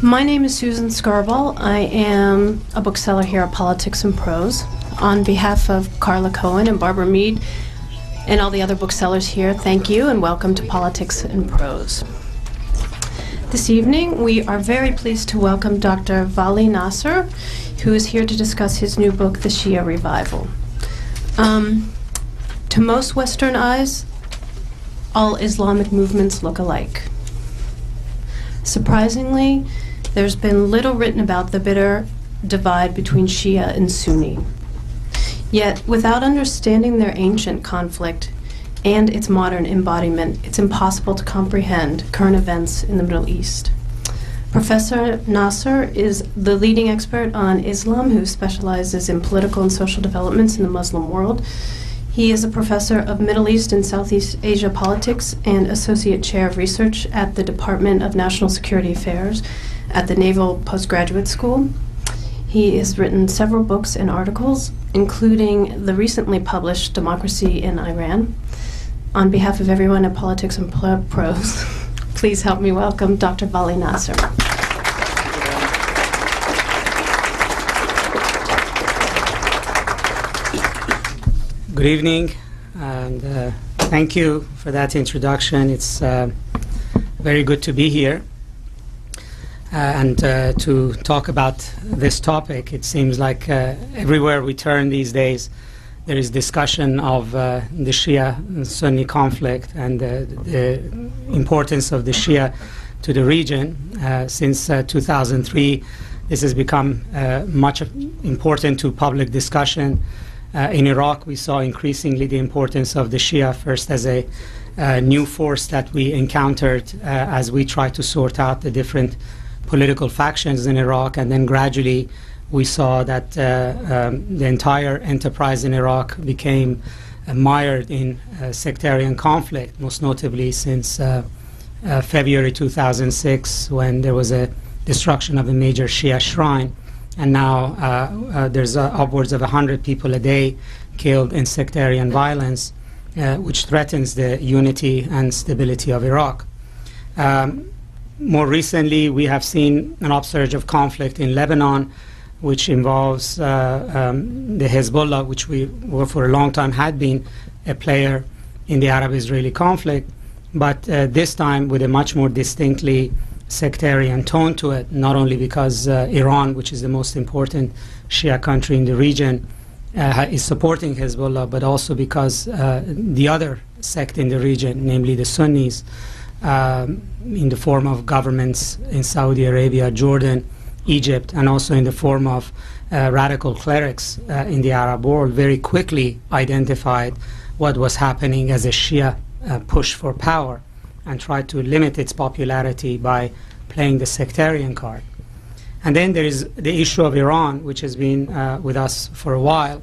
My name is Susan Skarbal. I am a bookseller here at Politics and Prose. On behalf of Carla Cohen and Barbara Mead and all the other booksellers here, thank you and welcome to Politics and Prose. This evening, we are very pleased to welcome Dr. Vali Nasr, who is here to discuss his new book, The Shia Revival. To most Western eyes, all Islamic movements look alike. Surprisingly, there's been little written about the bitter divide between Shia and Sunni. Yet, without understanding their ancient conflict and its modern embodiment, it's impossible to comprehend current events in the Middle East. Professor Nasr is the leading expert on Islam who specializes in political and social developments in the Muslim world. He is a professor of Middle East and Southeast Asia politics and associate chair of research at the Department of National Security Affairs at the Naval Postgraduate School. He has written several books and articles, including the recently published Democracy in Iran. On behalf of everyone at Politics and Prose, please help me welcome Dr. Vali Nasr. Good evening, and thank you for that introduction. It's very good to be here and to talk about this topic. It seems like everywhere we turn these days, there is discussion of the Shia-Sunni conflict and the importance of the Shia to the region. Since 2003, this has become much important to public discussion. In Iraq, we saw increasingly the importance of the Shia, first as a new force that we encountered as we tried to sort out the different political factions in Iraq, and then gradually we saw that the entire enterprise in Iraq became mired in sectarian conflict, most notably since February 2006, when there was a destruction of a major Shia shrine. And now there's upwards of 100 people a day killed in sectarian violence, which threatens the unity and stability of Iraq. More recently, we have seen an upsurge of conflict in Lebanon, which involves the Hezbollah, which we were for a long time had been a player in the Arab-Israeli conflict, but this time with a much more distinctly sectarian tone to it, not only because Iran, which is the most important Shia country in the region, is supporting Hezbollah, but also because the other sect in the region, namely the Sunnis, in the form of governments in Saudi Arabia, Jordan, Egypt, and also in the form of radical clerics in the Arab world, very quickly identified what was happening as a Shia push for power and tried to limit its popularity by playing the sectarian card. And then there is the issue of Iran, which has been with us for a while,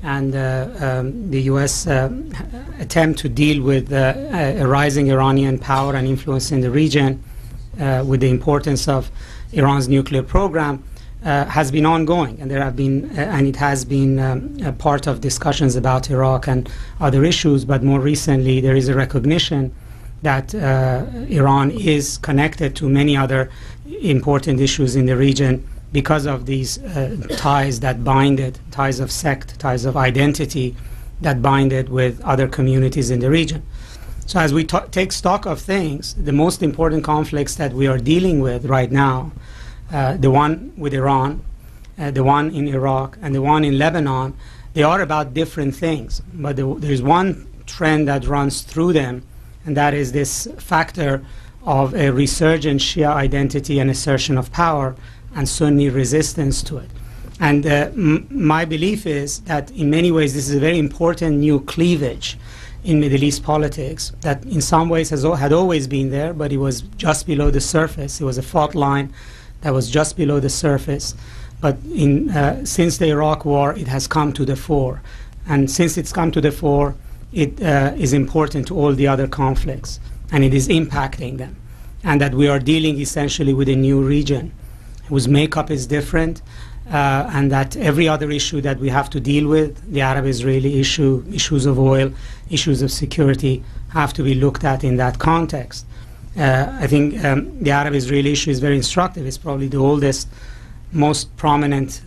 and the U.S. attempt to deal with a rising Iranian power and influence in the region with the importance of Iran's nuclear program has been ongoing, and there have been and it has been a part of discussions about Iraq and other issues. But more recently, there is a recognition that Iran is connected to many other important issues in the region because of these ties that bind it, ties of sect, ties of identity that bind it with other communities in the region. So as we take stock of things, the most important conflicts that we are dealing with right now, the one with Iran, the one in Iraq, and the one in Lebanon, they are about different things. But there's one trend that runs through them, and that is this factor of a resurgent Shia identity and assertion of power and Sunni resistance to it. And my belief is that in many ways this is a very important new cleavage in Middle East politics that in some ways had always been there, but it was just below the surface. It was a fault line that was just below the surface. But since the Iraq war, it has come to the fore. And since it's come to the fore, it is important to all the other conflicts, and it is impacting them. And that we are dealing essentially with a new region whose makeup is different, and that every other issue that we have to deal with, the Arab-Israeli issue, issues of oil, issues of security, have to be looked at in that context. I think the Arab-Israeli issue is very instructive. It's probably the oldest, most prominent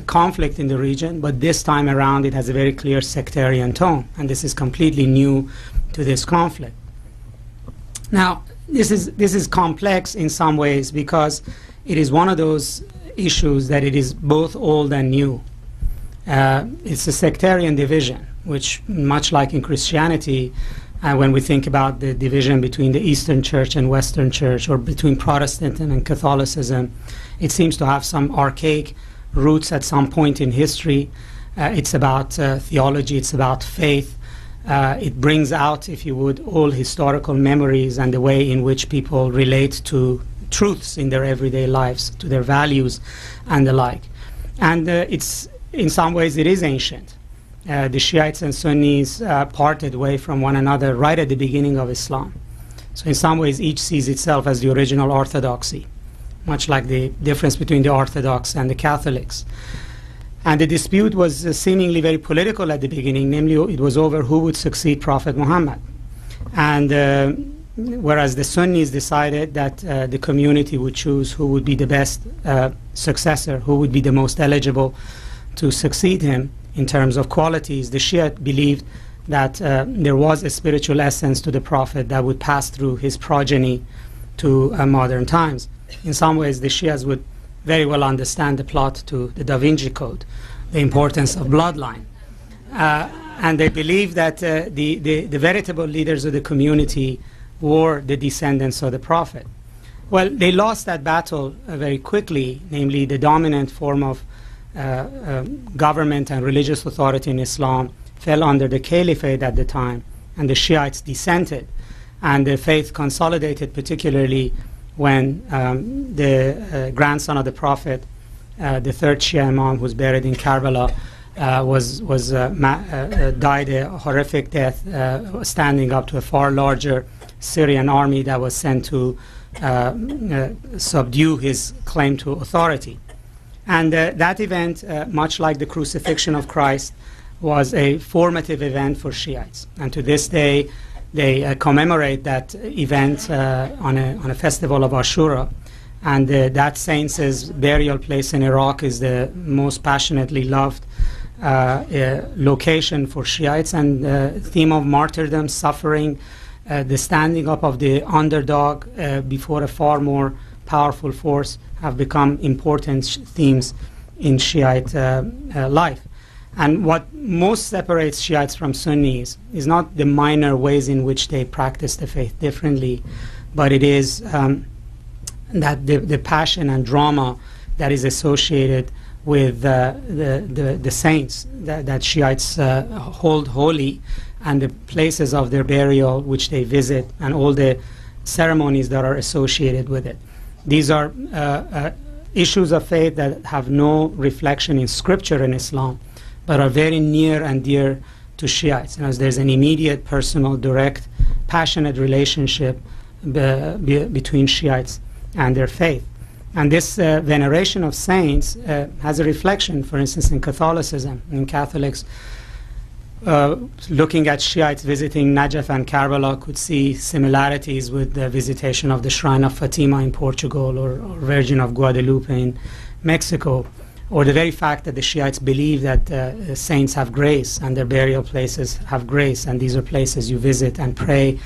conflict in the region, but this time around it has a very clear sectarian tone, and this is completely new to this conflict. Now, this is complex in some ways because it is one of those issues that it is both old and new. It's a sectarian division, which, much like in Christianity, when we think about the division between the Eastern Church and Western Church, or between Protestantism and Catholicism, it seems to have some archaic roots at some point in history. It's about theology, it's about faith. It brings out, if you would, all historical memories and the way in which people relate to truths in their everyday lives, to their values and the like. And it's, in some ways, it is ancient. The Shiites and Sunnis parted way from one another right at the beginning of Islam. So in some ways, each sees itself as the original orthodoxy, much like the difference between the Orthodox and the Catholics. And the dispute was seemingly very political at the beginning, namely it was over who would succeed Prophet Muhammad. And whereas the Sunnis decided that the community would choose who would be the best successor, who would be the most eligible to succeed him in terms of qualities, the Shia believed that there was a spiritual essence to the Prophet that would pass through his progeny to modern times. In some ways, the Shias would very well understand the plot to the Da Vinci Code, the importance of bloodline. And they believe that the veritable leaders of the community were the descendants of the Prophet. Well, they lost that battle very quickly, namely the dominant form of government and religious authority in Islam fell under the Caliphate at the time, and the Shiites dissented. And the faith consolidated, particularly when the grandson of the Prophet, the third Shia Imam, who's buried in Karbala, died a horrific death, standing up to a far larger Syrian army that was sent to subdue his claim to authority. And that event, much like the crucifixion of Christ, was a formative event for Shiites. And to this day, they commemorate that event on a festival of Ashura. And that saint's burial place in Iraq is the most passionately loved location for Shiites. And the theme of martyrdom, suffering, the standing up of the underdog before a far more powerful force have become important themes in Shiite life. And what most separates Shiites from Sunnis is not the minor ways in which they practice the faith differently, but it is that the passion and drama that is associated with the saints that Shiites hold holy, and the places of their burial which they visit, and all the ceremonies that are associated with it. These are issues of faith that have no reflection in scripture in Islam, but are very near and dear to Shiites. And as there's an immediate, personal, direct, passionate relationship between Shiites and their faith. And this veneration of saints has a reflection, for instance, in Catholicism. In Catholics, looking at Shiites visiting Najaf and Karbala could see similarities with the visitation of the Shrine of Fatima in Portugal, or Virgin of Guadalupe in Mexico, or the very fact that the Shiites believe that saints have grace and their burial places have grace, and these are places you visit and pray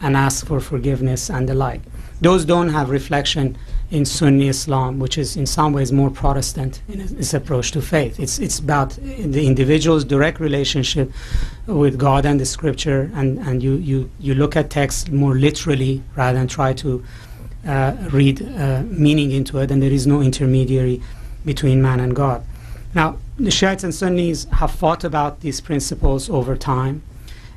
and ask for forgiveness and the like. Those don't have reflection in Sunni Islam, which is in some ways more Protestant in its approach to faith. It's about the individual's direct relationship with God and the scripture, and you look at text more literally rather than try to read meaning into it, and there is no intermediary between man and God. Now, the Shiites and Sunnis have fought about these principles over time,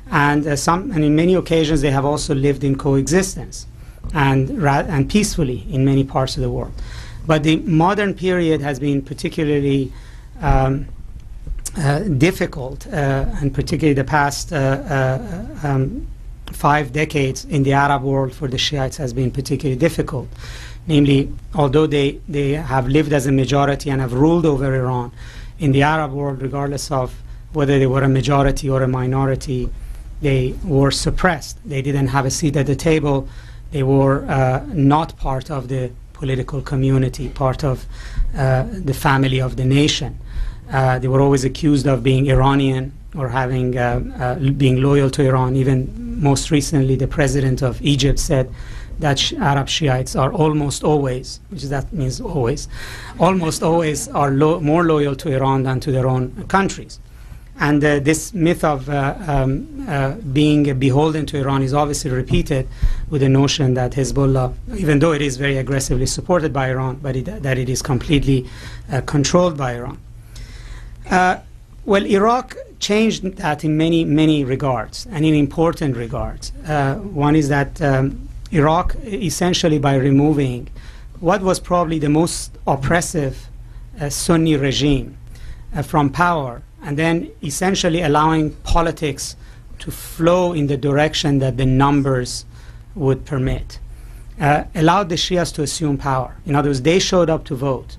and in many occasions they have also lived in coexistence and peacefully in many parts of the world. But the modern period has been particularly difficult, and particularly the past 5 decades in the Arab world for the Shiites has been particularly difficult. Namely, although they have lived as a majority and have ruled over Iran, in the Arab world, regardless of whether they were a majority or a minority, they were suppressed. They didn't have a seat at the table They were not part of the political community, part of the family of the nation. They were always accused of being Iranian or having being loyal to Iran. Even most recently, the president of Egypt said that Arab Shiites are almost always, that means always, almost always are more loyal to Iran than to their own countries. And this myth of being beholden to Iran is obviously repeated with the notion that Hezbollah, even though it is very aggressively supported by Iran, but that it is completely controlled by Iran. Well, Iraq changed that in many, many regards, and in important regards. One is that Iraq, essentially by removing what was probably the most oppressive Sunni regime from power, and then essentially allowing politics to flow in the direction that the numbers would permit, allowed the Shias to assume power. In other words, they showed up to vote.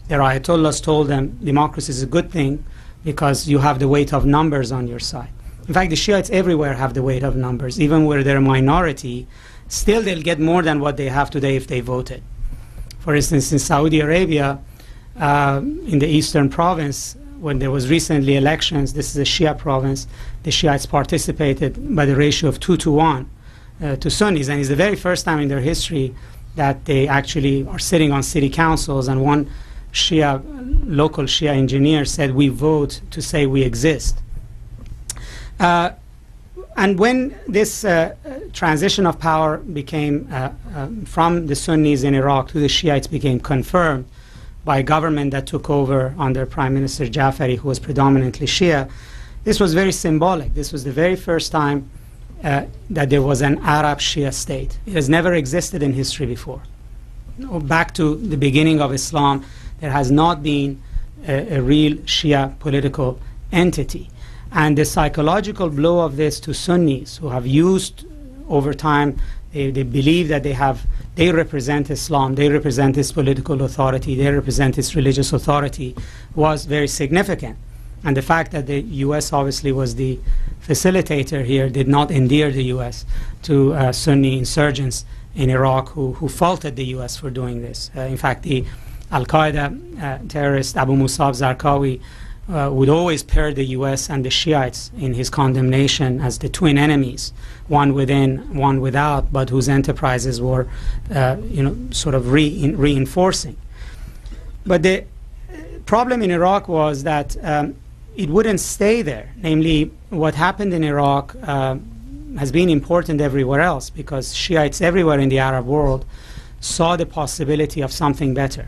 Their Ayatollahs told them democracy is a good thing because you have the weight of numbers on your side. In fact, the Shiites everywhere have the weight of numbers. Even where they're a minority, still they'll get more than what they have today if they voted. For instance, in Saudi Arabia, in the eastern province, when there was recently elections, this is a Shia province, the Shiites participated by the ratio of 2 to 1 to Sunnis, and it's the very first time in their history that they actually are sitting on city councils, and one Shia, local Shia engineer said, "We vote to say we exist." And when this transition of power became from the Sunnis in Iraq to the Shiites became confirmed by a government that took over under Prime Minister Jafari, who was predominantly Shia, this was very symbolic. This was the very first time that there was an Arab Shia state. It has never existed in history before. Back to the beginning of Islam, there has not been a real Shia political entity. And the psychological blow of this to Sunnis, who have used over time, they believe that they represent Islam, they represent its political authority, they represent its religious authority, was very significant. And the fact that the U.S. obviously was the facilitator here did not endear the U.S. to Sunni insurgents in Iraq who faulted the U.S. for doing this. In fact, the Al-Qaeda terrorist Abu Musab Zarqawi would always pair the U.S. and the Shiites in his condemnation as the twin enemies, one within, one without, but whose enterprises were, sort of reinforcing. But the problem in Iraq was that it wouldn't stay there. Namely, what happened in Iraq has been important everywhere else, because Shiites everywhere in the Arab world saw the possibility of something better.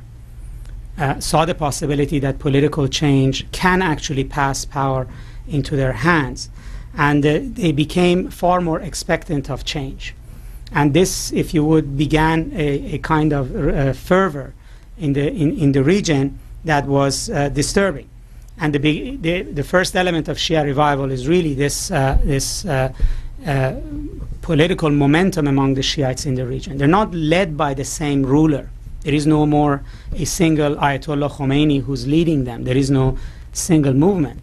Saw the possibility that political change can actually pass power into their hands. And they became far more expectant of change. And this, if you would, began a kind of fervor in the region that was disturbing. And the first element of Shia revival is really this political momentum among the Shiites in the region. They're not led by the same ruler. There is no more a single Ayatollah Khomeini who's leading them. There is no single movement.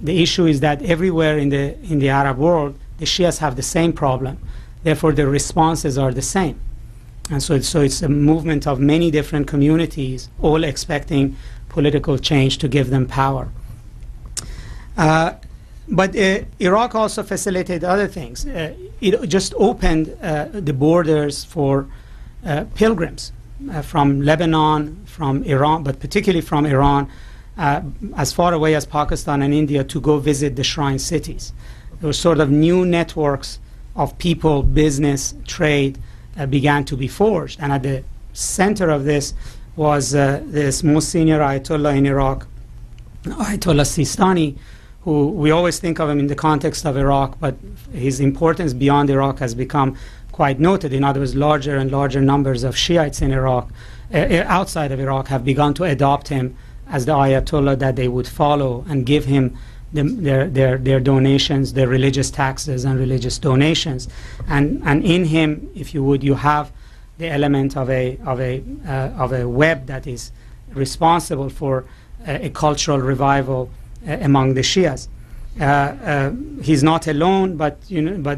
The issue is that everywhere in the Arab world, the Shias have the same problem. Therefore, their responses are the same. And so it's a movement of many different communities, all expecting political change to give them power. But Iraq also facilitated other things. It just opened the borders for pilgrims. From Lebanon, from Iran, but particularly from Iran, as far away as Pakistan and India, to go visit the shrine cities. There were sort of new networks of people, business, trade began to be forged. And at the center of this was this most senior Ayatollah in Iraq, Ayatollah Sistani, who we always think of him in the context of Iraq, but his importance beyond Iraq has become quite noted. In other words, larger and larger numbers of Shiites in Iraq, outside of Iraq, have begun to adopt him as the Ayatollah that they would follow and give him their donations, their religious taxes and religious donations. And in him, if you would, you have the element of a web that is responsible for a cultural revival among the Shias. He's not alone, but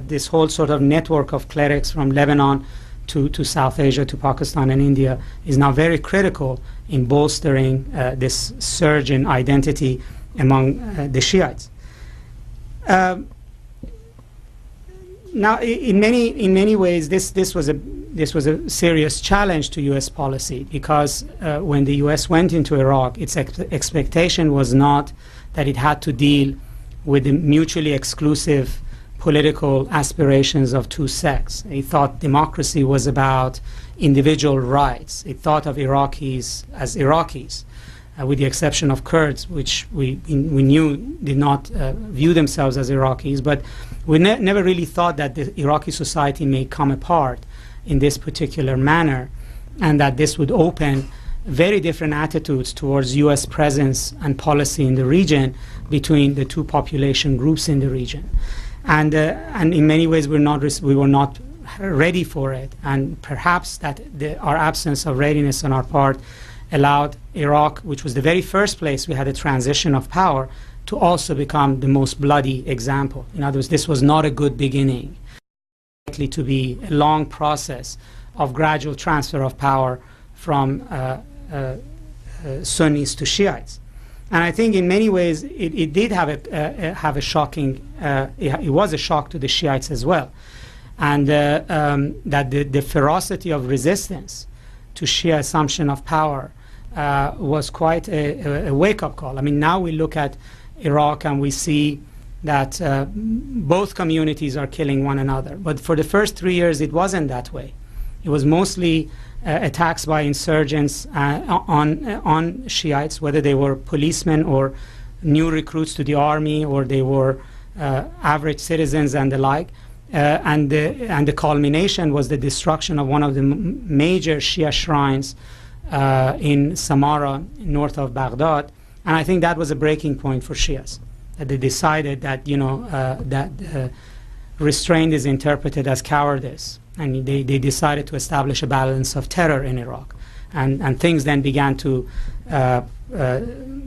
this whole sort of network of clerics from Lebanon to South Asia, to Pakistan and India, is now very critical in bolstering this surge in identity among the Shiites. Now, in many ways, this was a serious challenge to U.S. policy, because when the U.S. went into Iraq, its expectation was not that it had to deal with the mutually exclusive political aspirations of two sects. It thought democracy was about individual rights. It thought of Iraqis as Iraqis, with the exception of Kurds, which we knew did not view themselves as Iraqis. But we never really thought that the Iraqi society may come apart in this particular manner, and that this would open very different attitudes towards U.S. presence and policy in the region between the two population groups in the region. And in many ways, we were not ready for it. And perhaps that our absence of readiness on our part allowed Iraq, which was the very first place we had a transition of power, to also become the most bloody example. In other words, this was not a good beginning. Likely to be a long process of gradual transfer of power from Sunnis to Shiites. And I think in many ways it did have a shocking, it was a shock to the Shiites as well. And that the ferocity of resistance to Shia assumption of power was quite a wake-up call. I mean, now we look at Iraq and we see that both communities are killing one another. But for the first 3 years, it wasn't that way. It was mostly attacks by insurgents on Shiites, whether they were policemen or new recruits to the army, or they were average citizens and the like. And the culmination was the destruction of one of the major Shia shrines in Samarra, north of Baghdad. And I think that was a breaking point for Shias, that they decided that, that restraint is interpreted as cowardice. And they decided to establish a balance of terror in Iraq. And things then began to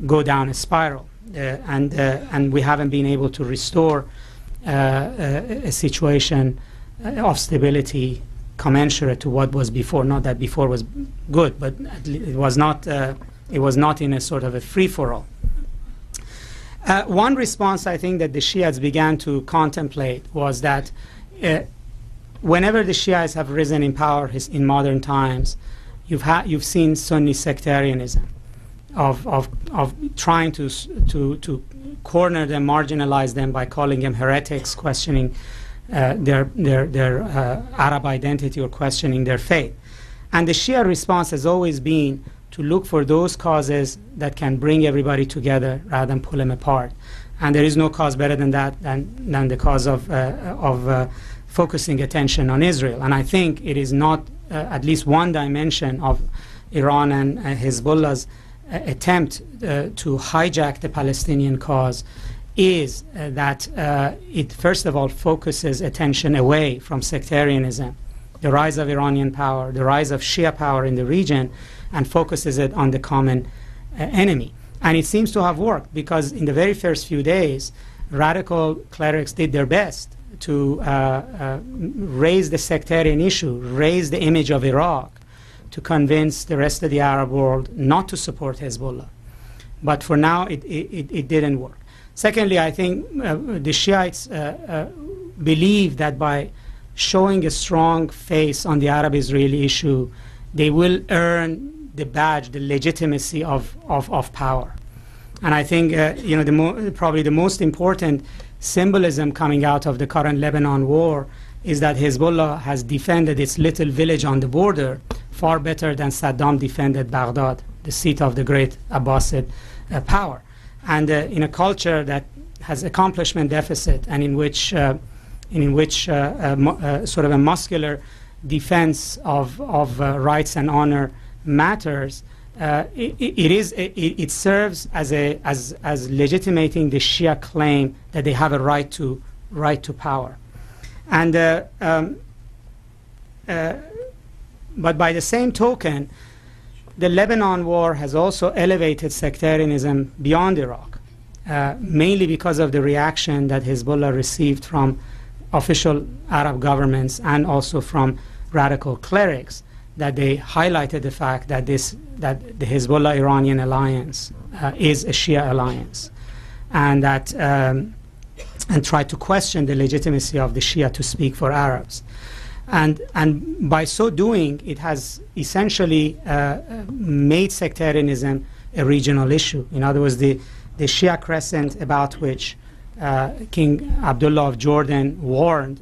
go down a spiral. And we haven't been able to restore a situation of stability commensurate to what was before. Not that before was good, but it was not in a sort of a free-for-all. One response I think that the Shiites began to contemplate was that whenever the Shiites have risen in power in modern times, you've seen Sunni sectarianism of trying to corner them, marginalize them by calling them heretics, questioning their Arab identity or questioning their faith. And the Shia response has always been to look for those causes that can bring everybody together rather than pull them apart. And there is no cause better than that, than the cause of focusing attention on Israel. And I think it is not at least one dimension of Iran and Hezbollah's attempt to hijack the Palestinian cause is that it first of all focuses attention away from sectarianism, the rise of Iranian power, the rise of Shia power in the region, and focuses it on the common enemy. And it seems to have worked, because in the very first few days, radical clerics did their best to raise the sectarian issue, raise the image of Iraq, to convince the rest of the Arab world not to support Hezbollah. But for now, it didn't work. Secondly, I think the Shiites believe that by showing a strong face on the Arab-Israeli issue, they will earn the badge, the legitimacy of power. And I think probably the most important symbolism coming out of the current Lebanon war is that Hezbollah has defended its little village on the border far better than Saddam defended Baghdad, the seat of the great Abbasid power. And in a culture that has accomplishment deficit, and in which sort of a muscular defense of rights and honor matters, it serves as legitimating the Shia claim that they have a right to power. And but by the same token, the Lebanon war has also elevated sectarianism beyond Iraq, mainly because of the reaction that Hezbollah received from official Arab governments and also from radical clerics, that they highlighted the fact that the Hezbollah-Iranian alliance is a Shia alliance, and that and tried to question the legitimacy of the Shia to speak for Arabs. And by so doing, it has essentially made sectarianism a regional issue. In other words, the Shia crescent about which King Abdullah of Jordan warned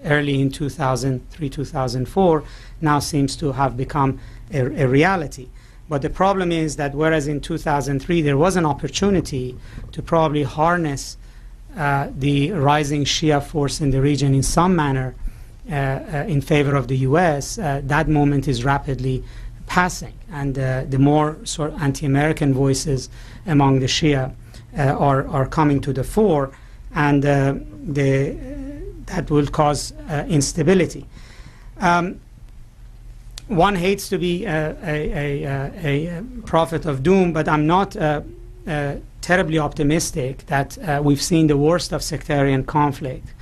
early in 2003-2004 now seems to have become a reality. But the problem is that whereas in 2003 there was an opportunity to probably harness the rising Shia force in the region in some manner in favor of the U.S., that moment is rapidly passing, and the more sort of anti-American voices among the Shia are coming to the fore, and that will cause instability. One hates to be a prophet of doom, but I'm not terribly optimistic that we've seen the worst of sectarian conflict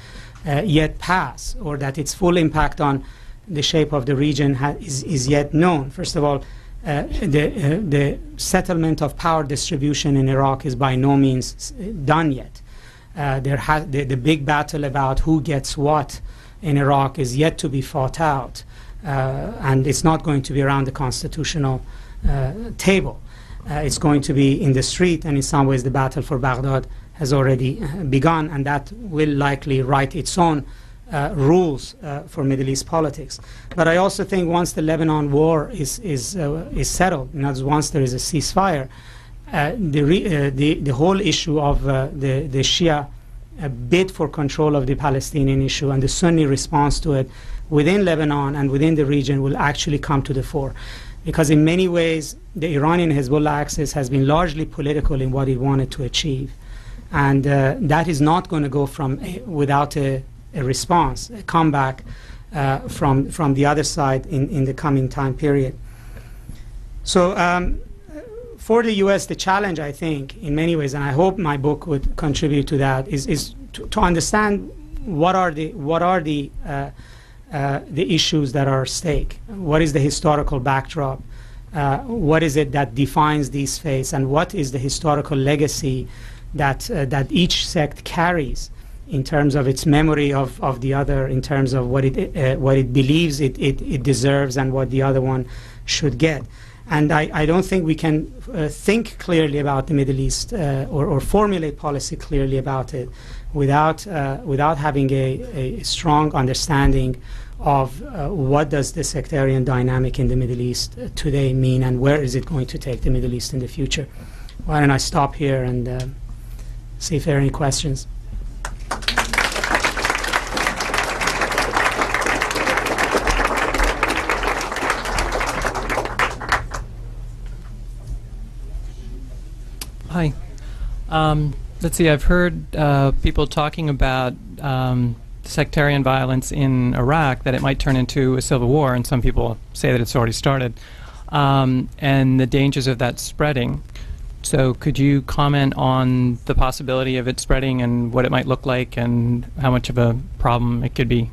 yet pass, or that its full impact on the shape of the region is yet known. First of all, the settlement of power distribution in Iraq is by no means done yet. The big battle about who gets what in Iraq is yet to be fought out, and it's not going to be around the constitutional table. It's going to be in the street, and in some ways the battle for Baghdad has already begun, and that will likely write its own rules for Middle East politics. But I also think once the Lebanon war is settled, in other words, once there is a ceasefire, the whole issue of the Shia bid for control of the Palestinian issue and the Sunni response to it within Lebanon and within the region will actually come to the fore. Because in many ways, the Iranian-Hezbollah axis has been largely political in what it wanted to achieve. And that is not going to go without a response, a comeback from the other side in the coming time period. So for the U.S., the challenge, I think, in many ways, and I hope my book would contribute to that, is to understand what are the issues that are at stake. What is the historical backdrop? What is it that defines these faiths, and what is the historical legacy that each sect carries in terms of its memory of the other, in terms of what it believes it deserves and what the other one should get. And I don't think we can think clearly about the Middle East or formulate policy clearly about it without having a strong understanding of what does the sectarian dynamic in the Middle East today mean, and where is it going to take the Middle East in the future. Why don't I stop here and see if there are any questions. Hi. Let's see, I've heard people talking about sectarian violence in Iraq, that it might turn into a civil war, and some people say that it's already started, and the dangers of that spreading. So could you comment on the possibility of it spreading and what it might look like and how much of a problem it could be?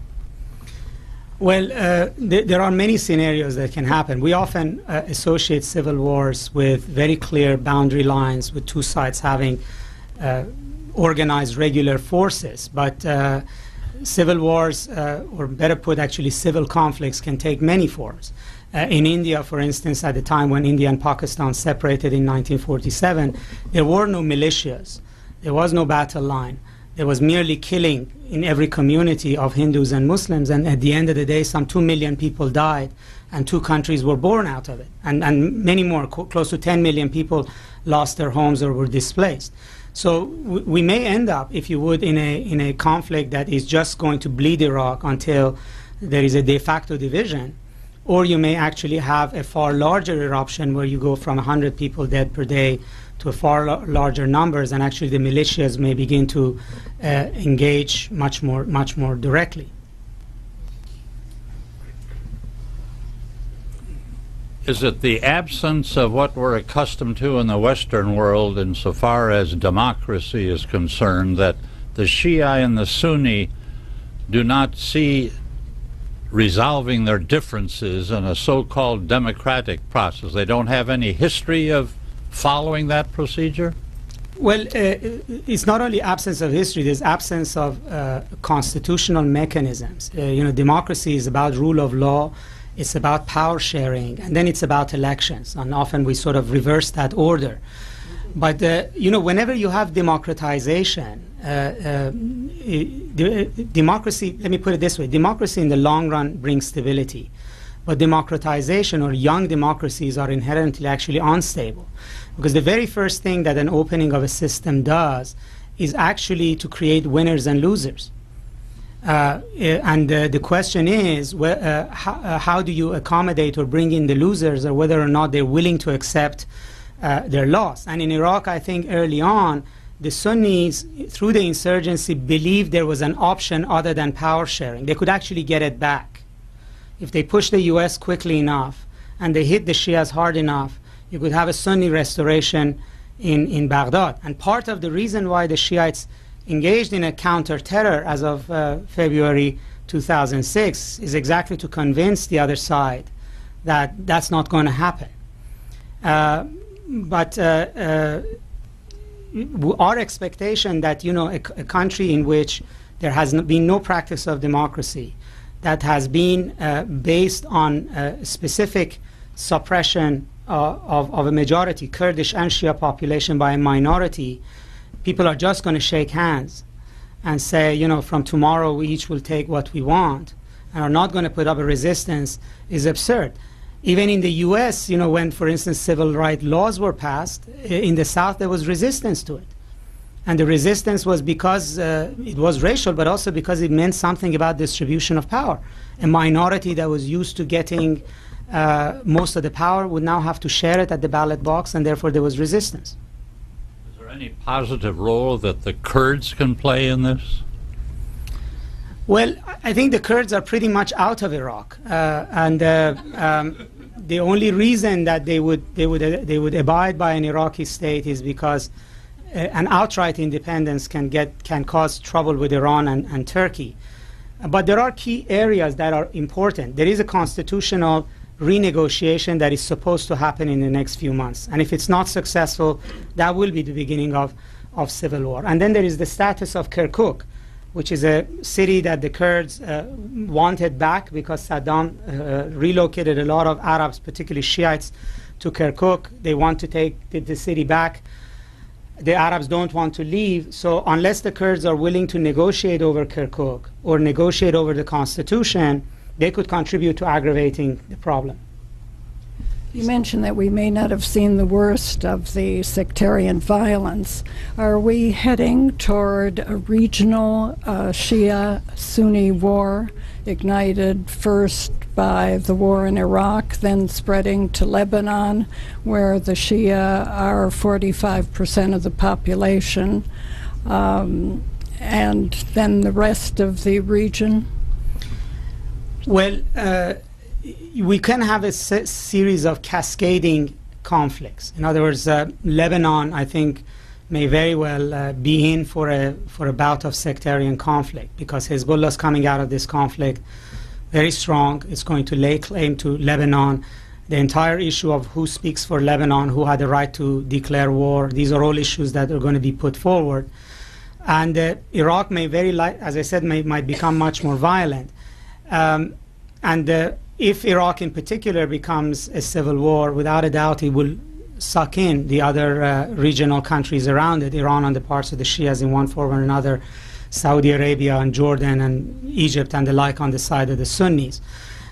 Well, there are many scenarios that can happen. We often associate civil wars with very clear boundary lines, with two sides having organized regular forces. But civil wars, or better put, actually civil conflicts, can take many forms. In India, for instance, at the time when India and Pakistan separated in 1947, there were no militias. There was no battle line. There was merely killing in every community of Hindus and Muslims, and at the end of the day, some 2 million people died, and 2 countries were born out of it, and many more, close to 10 million people lost their homes or were displaced. So we may end up, if you would, in a conflict that is just going to bleed Iraq until there is a de facto division, or you may actually have a far larger eruption where you go from 100 people dead per day to a far larger numbers, and actually the militias may begin to engage much more directly. Is it the absence of what we're accustomed to in the Western world insofar as democracy is concerned, that the Shia and the Sunni do not see resolving their differences in a so-called democratic process? They don't have any history of following that procedure? Well, it's not only absence of history, there's absence of constitutional mechanisms. Democracy is about rule of law, it's about power sharing, and then it's about elections. And often we sort of reverse that order. But, whenever you have democratization, democracy, let me put it this way, democracy in the long run brings stability. But democratization or young democracies are inherently actually unstable. Because the very first thing that an opening of a system does is actually to create winners and losers. The question is, how do you accommodate or bring in the losers, or whether or not they're willing to accept their loss? And in Iraq, I think early on, the Sunnis, through the insurgency, believed there was an option other than power sharing. They could actually get it back. If they pushed the US quickly enough and they hit the Shias hard enough, you could have a Sunni restoration in Baghdad. And part of the reason why the Shiites engaged in a counter-terror as of February 2006 is exactly to convince the other side that that's not going to happen. But our expectation that, a country in which there has been no practice of democracy, that has been based on specific suppression of a majority, Kurdish and Shia population, by a minority, people are just going to shake hands and say, from tomorrow we each will take what we want, and are not going to put up a resistance, is absurd. Even in the US, when, for instance, civil rights laws were passed, in the South there was resistance to it. And the resistance was because it was racial, but also because it meant something about distribution of power. A minority that was used to getting most of the power would now have to share it at the ballot box, and therefore there was resistance. Is there any positive role that the Kurds can play in this? Well, I think the Kurds are pretty much out of Iraq, and the only reason that they would abide by an Iraqi state is because an outright independence can cause trouble with Iran and Turkey. But there are key areas that are important. There is a constitutional renegotiation that is supposed to happen in the next few months. And if it's not successful, that will be the beginning of civil war. And then there is the status of Kirkuk, which is a city that the Kurds wanted back because Saddam relocated a lot of Arabs, particularly Shiites, to Kirkuk. They want to take the city back. The Arabs don't want to leave, so unless the Kurds are willing to negotiate over Kirkuk or negotiate over the constitution, they could contribute to aggravating the problem. You mentioned that we may not have seen the worst of the sectarian violence. Are we heading toward a regional Shia-Sunni war, ignited first by the war in Iraq, then spreading to Lebanon, where the Shia are 45% of the population, and then the rest of the region? Well, we can have a series of cascading conflicts. In other words, Lebanon, I think, may very well be in for a bout of sectarian conflict, because Hezbollah is coming out of this conflict very strong. It's going to lay claim to Lebanon. The entire issue of who speaks for Lebanon, who had the right to declare war, these are all issues that are going to be put forward. And Iraq may as I said, might become much more violent. If Iraq in particular becomes a civil war, without a doubt it will suck in the other regional countries around it, Iran on the parts of the Shias in one form or another, Saudi Arabia and Jordan and Egypt and the like on the side of the Sunnis.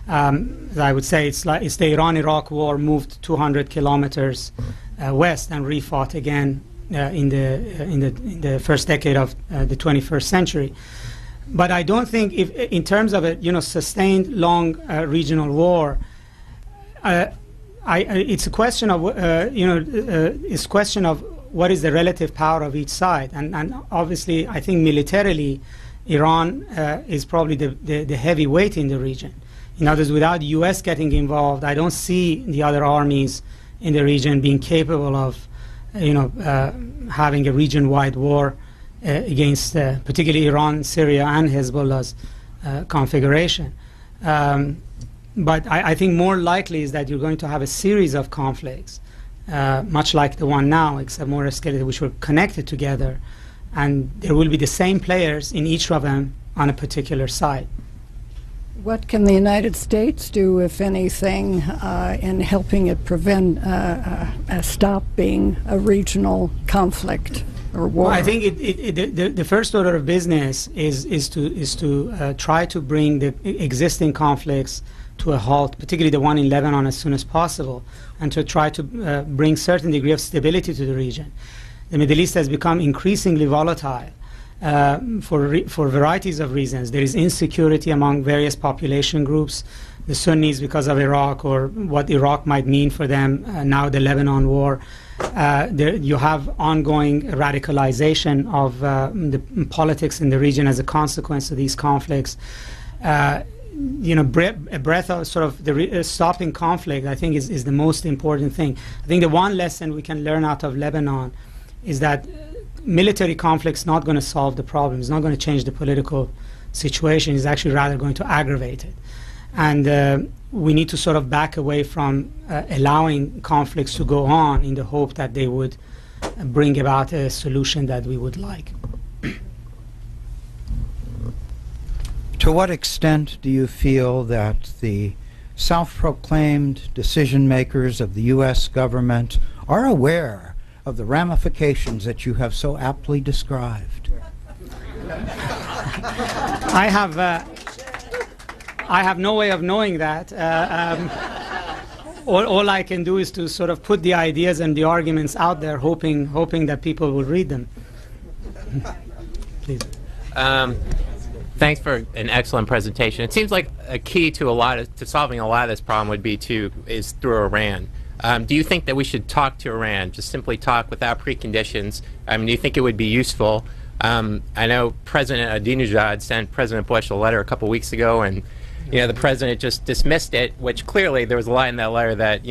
I would say it's the Iran-Iraq war moved 200 kilometers west and refought again in the first decade of the 21st century. But I don't think, if in terms of a sustained long regional war, it's a question of it's a question of what is the relative power of each side, and obviously I think militarily Iran is probably the heavyweight in the region. In other words, without the U.S. getting involved, I don't see the other armies in the region being capable of having a region-wide war against particularly Iran, Syria, and Hezbollah's configuration. But I think more likely is that you're going to have a series of conflicts, much like the one now, except more escalated, which were connected together, and there will be the same players in each of them on a particular side. What can the United States do, if anything, in helping it prevent stop being a regional conflict or war? Well, I think the first order of business is to try to bring the existing conflicts to a halt, particularly the one in Lebanon, as soon as possible, and to try to bring certain degree of stability to the region. The Middle East has become increasingly volatile for varieties of reasons. There is insecurity among various population groups, the Sunnis because of Iraq or what Iraq might mean for them, now the Lebanon war. You have ongoing radicalization of the politics in the region as a consequence of these conflicts. A breath of sort of the stopping conflict, I think, is the most important thing. I think the one lesson we can learn out of Lebanon is that military conflict is not going to solve the problem. It's not going to change the political situation. It's actually rather going to aggravate it. And we need to sort of back away from allowing conflicts to go on in the hope that they would bring about a solution that we would like. To what extent do you feel that the self-proclaimed decision makers of the U.S. government are aware of the ramifications that you have so aptly described? I have no way of knowing that. All I can do is to sort of put the ideas and the arguments out there, hoping that people will read them. Please. Thanks for an excellent presentation. It seems like a key to solving a lot of this problem is through Iran. Do you think that we should talk to Iran, just simply talk without preconditions? Do you think it would be useful? I know President Ahmadinejad sent President Bush a letter a couple weeks ago, and the president just dismissed it, which clearly there was a line in that letter that,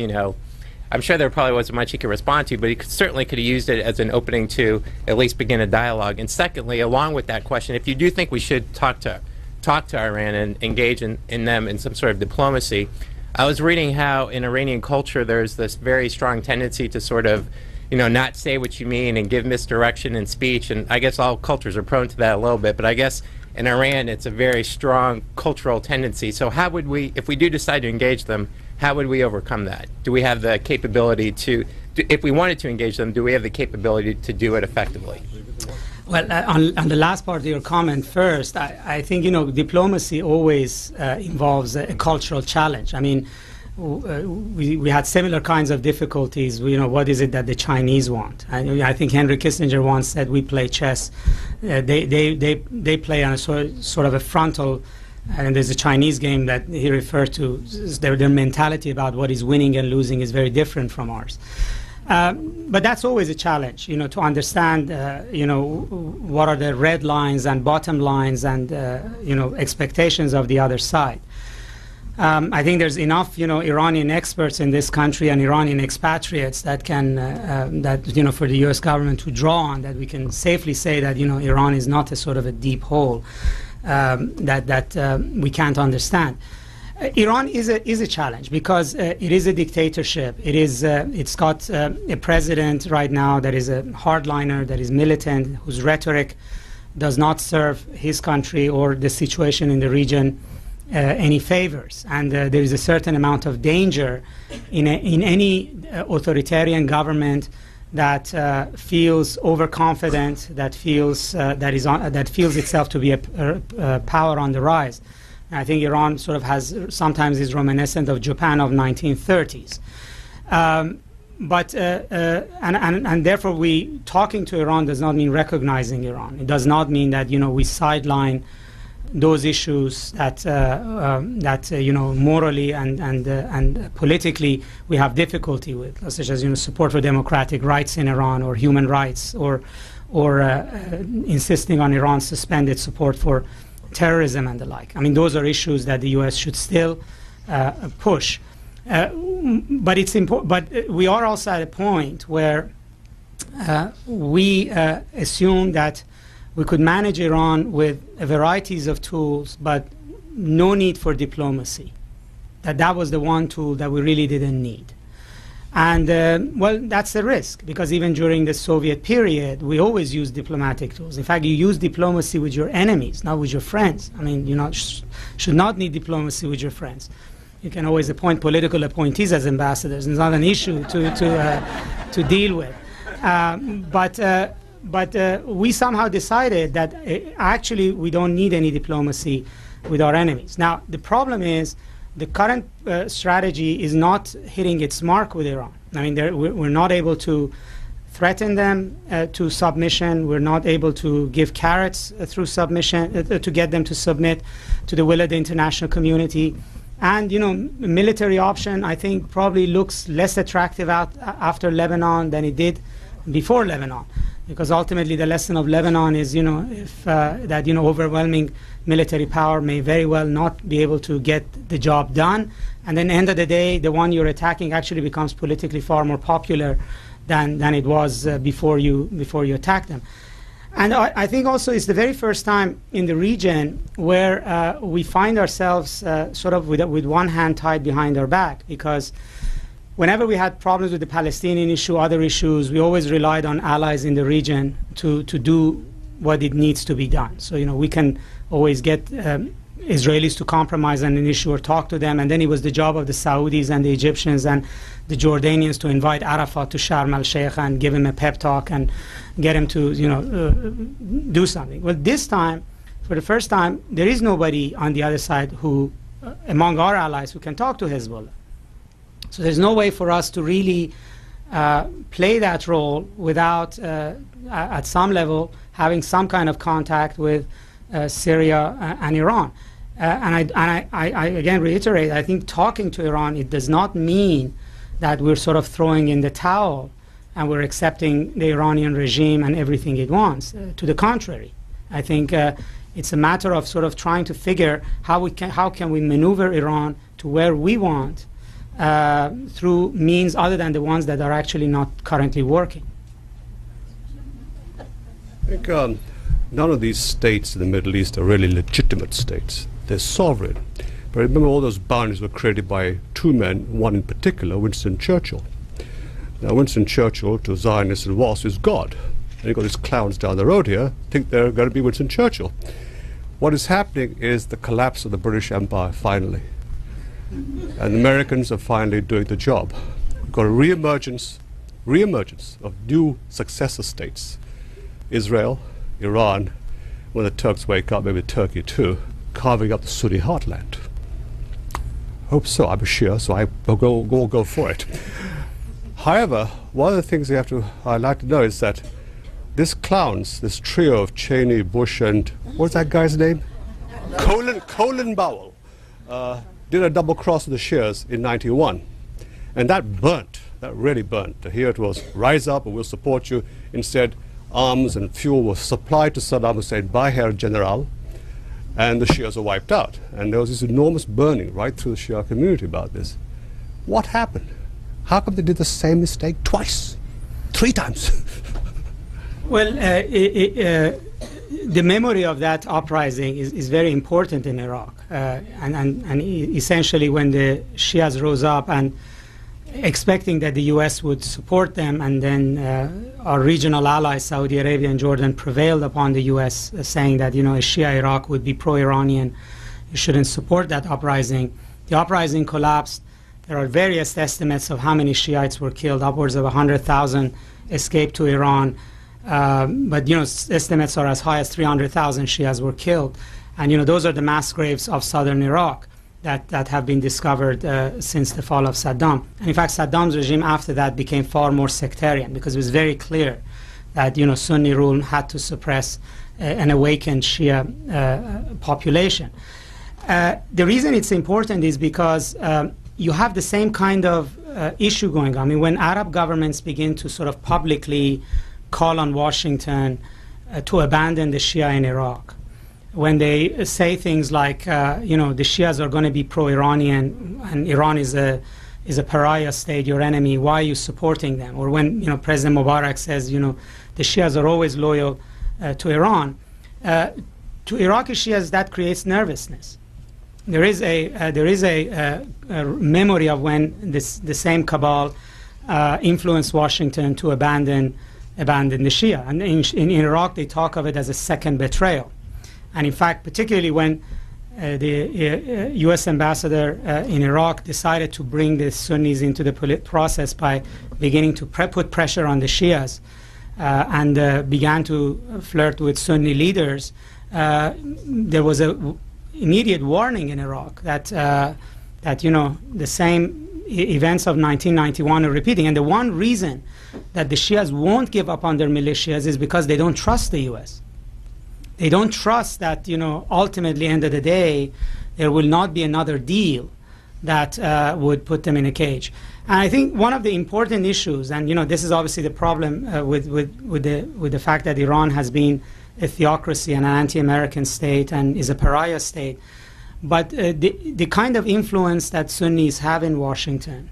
I'm sure there probably wasn't much he could respond to, but he certainly could have used it as an opening to at least begin a dialogue. And secondly, along with that question, if you do think we should talk to Iran and engage in them in some sort of diplomacy, I was reading how in Iranian culture there's this very strong tendency to sort of, not say what you mean and give misdirection in speech. And I guess all cultures are prone to that a little bit, but I guess in Iran it's a very strong cultural tendency. So how would we, if we do decide to engage them, how would we overcome that? Do we have the capability if we wanted to engage them, do we have the capability to do it effectively? Well, on the last part of your comment first, I think, diplomacy always involves a cultural challenge. I mean, we had similar kinds of difficulties. What is it that the Chinese want? I think Henry Kissinger once said, we play chess. They play on a sort of a frontal, and there's a Chinese game that he referred to. Their mentality about what is winning and losing is very different from ours. But that's always a challenge, to understand, what are the red lines and bottom lines and, expectations of the other side. I think there's enough, Iranian experts in this country and Iranian expatriates that can, for the U.S. government to draw on, that we can safely say that, Iran is not a sort of a deep hole that we can't understand. Iran is a challenge because it is a dictatorship. It's got a president right now that is a hardliner, that is militant, whose rhetoric does not serve his country or the situation in the region any favors. And there is a certain amount of danger in any authoritarian government that feels overconfident, that feels itself to be a power on the rise. I think Iran sort of sometimes is reminiscent of Japan of 1930s. And therefore talking to Iran does not mean recognizing Iran. It does not mean that, we sideline those issues that morally and politically we have difficulty with, such as, support for democratic rights in Iran or human rights or insisting on Iran's suspended support for terrorism and the like. I mean, those are issues that the U.S. should still push. But it's important. But we are also at a point where we assume that we could manage Iran with varieties of tools, but no need for diplomacy, that was the one tool that we really didn't need. And well, that's the risk, because even during the Soviet period, we always used diplomatic tools. In fact, you use diplomacy with your enemies, not with your friends. I mean, you should not need diplomacy with your friends. You can always appoint political appointees as ambassadors. It's not an issue to deal with. But we somehow decided that actually we don't need any diplomacy with our enemies. Now, the problem is the current strategy is not hitting its mark with Iran. I mean, we're not able to threaten them to submission. We're not able to give carrots through submission to get them to submit to the will of the international community. And, military option, I think, probably looks less attractive after Lebanon than it did before Lebanon. Because ultimately the lesson of Lebanon is, that overwhelming military power may very well not be able to get the job done. And then at the end of the day, the one you're attacking actually becomes politically far more popular than it was before you attack them. And I think also it's the very first time in the region where we find ourselves sort of with one hand tied behind our back, because whenever we had problems with the Palestinian issue, other issues, we always relied on allies in the region to do what it needs to be done. So, we can always get Israelis to compromise on an issue or talk to them, and then it was the job of the Saudis and the Egyptians and the Jordanians to invite Arafat to Sharm el-Sheikh and give him a pep talk and get him to, do something. Well, this time, for the first time, there is nobody on the other side who, among our allies, who can talk to Hezbollah. So there's no way for us to really play that role without, at some level, having some kind of contact with Syria and Iran. And I again reiterate, I think talking to Iran, it does not mean that we're sort of throwing in the towel and we're accepting the Iranian regime and everything it wants. To the contrary, I think it's a matter of sort of trying to figure how can we maneuver Iran to where we want through means other than the ones that are actually not currently working. I think none of these states in the Middle East are really legitimate states. They're sovereign. But remember, all those boundaries were created by two men, one in particular, Winston Churchill. Now, Winston Churchill, to Zionists and Wasps, is God. And you've got these clowns down the road here, think they're going to be Winston Churchill. What is happening is the collapse of the British Empire, finally. And the Americans are finally doing the job. We've got a re-emergence of new successor states. Israel, Iran, when the Turks wake up, maybe Turkey too, carving up the Sunni heartland. Hope so. I'm a Shia, so I'll go for it. However, one of the things I'd like to know is that this trio of Cheney, Bush, and what's that guy's name? Colin Powell, did a double cross with the Shias in '91. And that really burnt. Here it was, rise up and we'll support you. Instead, arms and fuel was supplied to Saddam Hussein by Herr General, and the Shias were wiped out. And there was this enormous burning right through the Shia community about this. What happened? How come they did the same mistake twice, 3 times? Well, the memory of that uprising is very important in Iraq. And essentially when the Shias rose up and expecting that the U.S. would support them, and then our regional allies, Saudi Arabia and Jordan, prevailed upon the U.S., saying that, a Shia Iraq would be pro-Iranian. You shouldn't support that uprising. The uprising collapsed. There are various estimates of how many Shiites were killed. Upwards of 100,000 escaped to Iran. But estimates are as high as 300,000 Shias were killed. And those are the mass graves of southern Iraq that have been discovered since the fall of Saddam. And in fact, Saddam's regime after that became far more sectarian, because it was very clear that Sunni rule had to suppress an awakened Shia population. The reason it's important is because you have the same kind of issue going on. I mean, when Arab governments begin to sort of publicly call on Washington to abandon the Shia in Iraq, when they say things like, the Shias are going to be pro-Iranian and Iran is a pariah state, your enemy, why are you supporting them? Or when President Mubarak says, the Shias are always loyal to Iran, to Iraqi Shias that creates nervousness. there is a memory of when the same cabal influenced Washington to abandon the Shia. And in Iraq, they talk of it as a second betrayal. And in fact, particularly when the U.S. ambassador in Iraq decided to bring the Sunnis into the process by beginning to put pressure on the Shias and began to flirt with Sunni leaders, there was a immediate warning in Iraq that the same events of 1991 are repeating. And the one reason that the Shias won't give up on their militias is because they don't trust the U.S. They don't trust that, ultimately, end of the day, there will not be another deal that would put them in a cage. And I think one of the important issues, and this is obviously the problem with the fact that Iran has been a theocracy and an anti-American state and is a pariah state, but the kind of influence that Sunnis have in Washington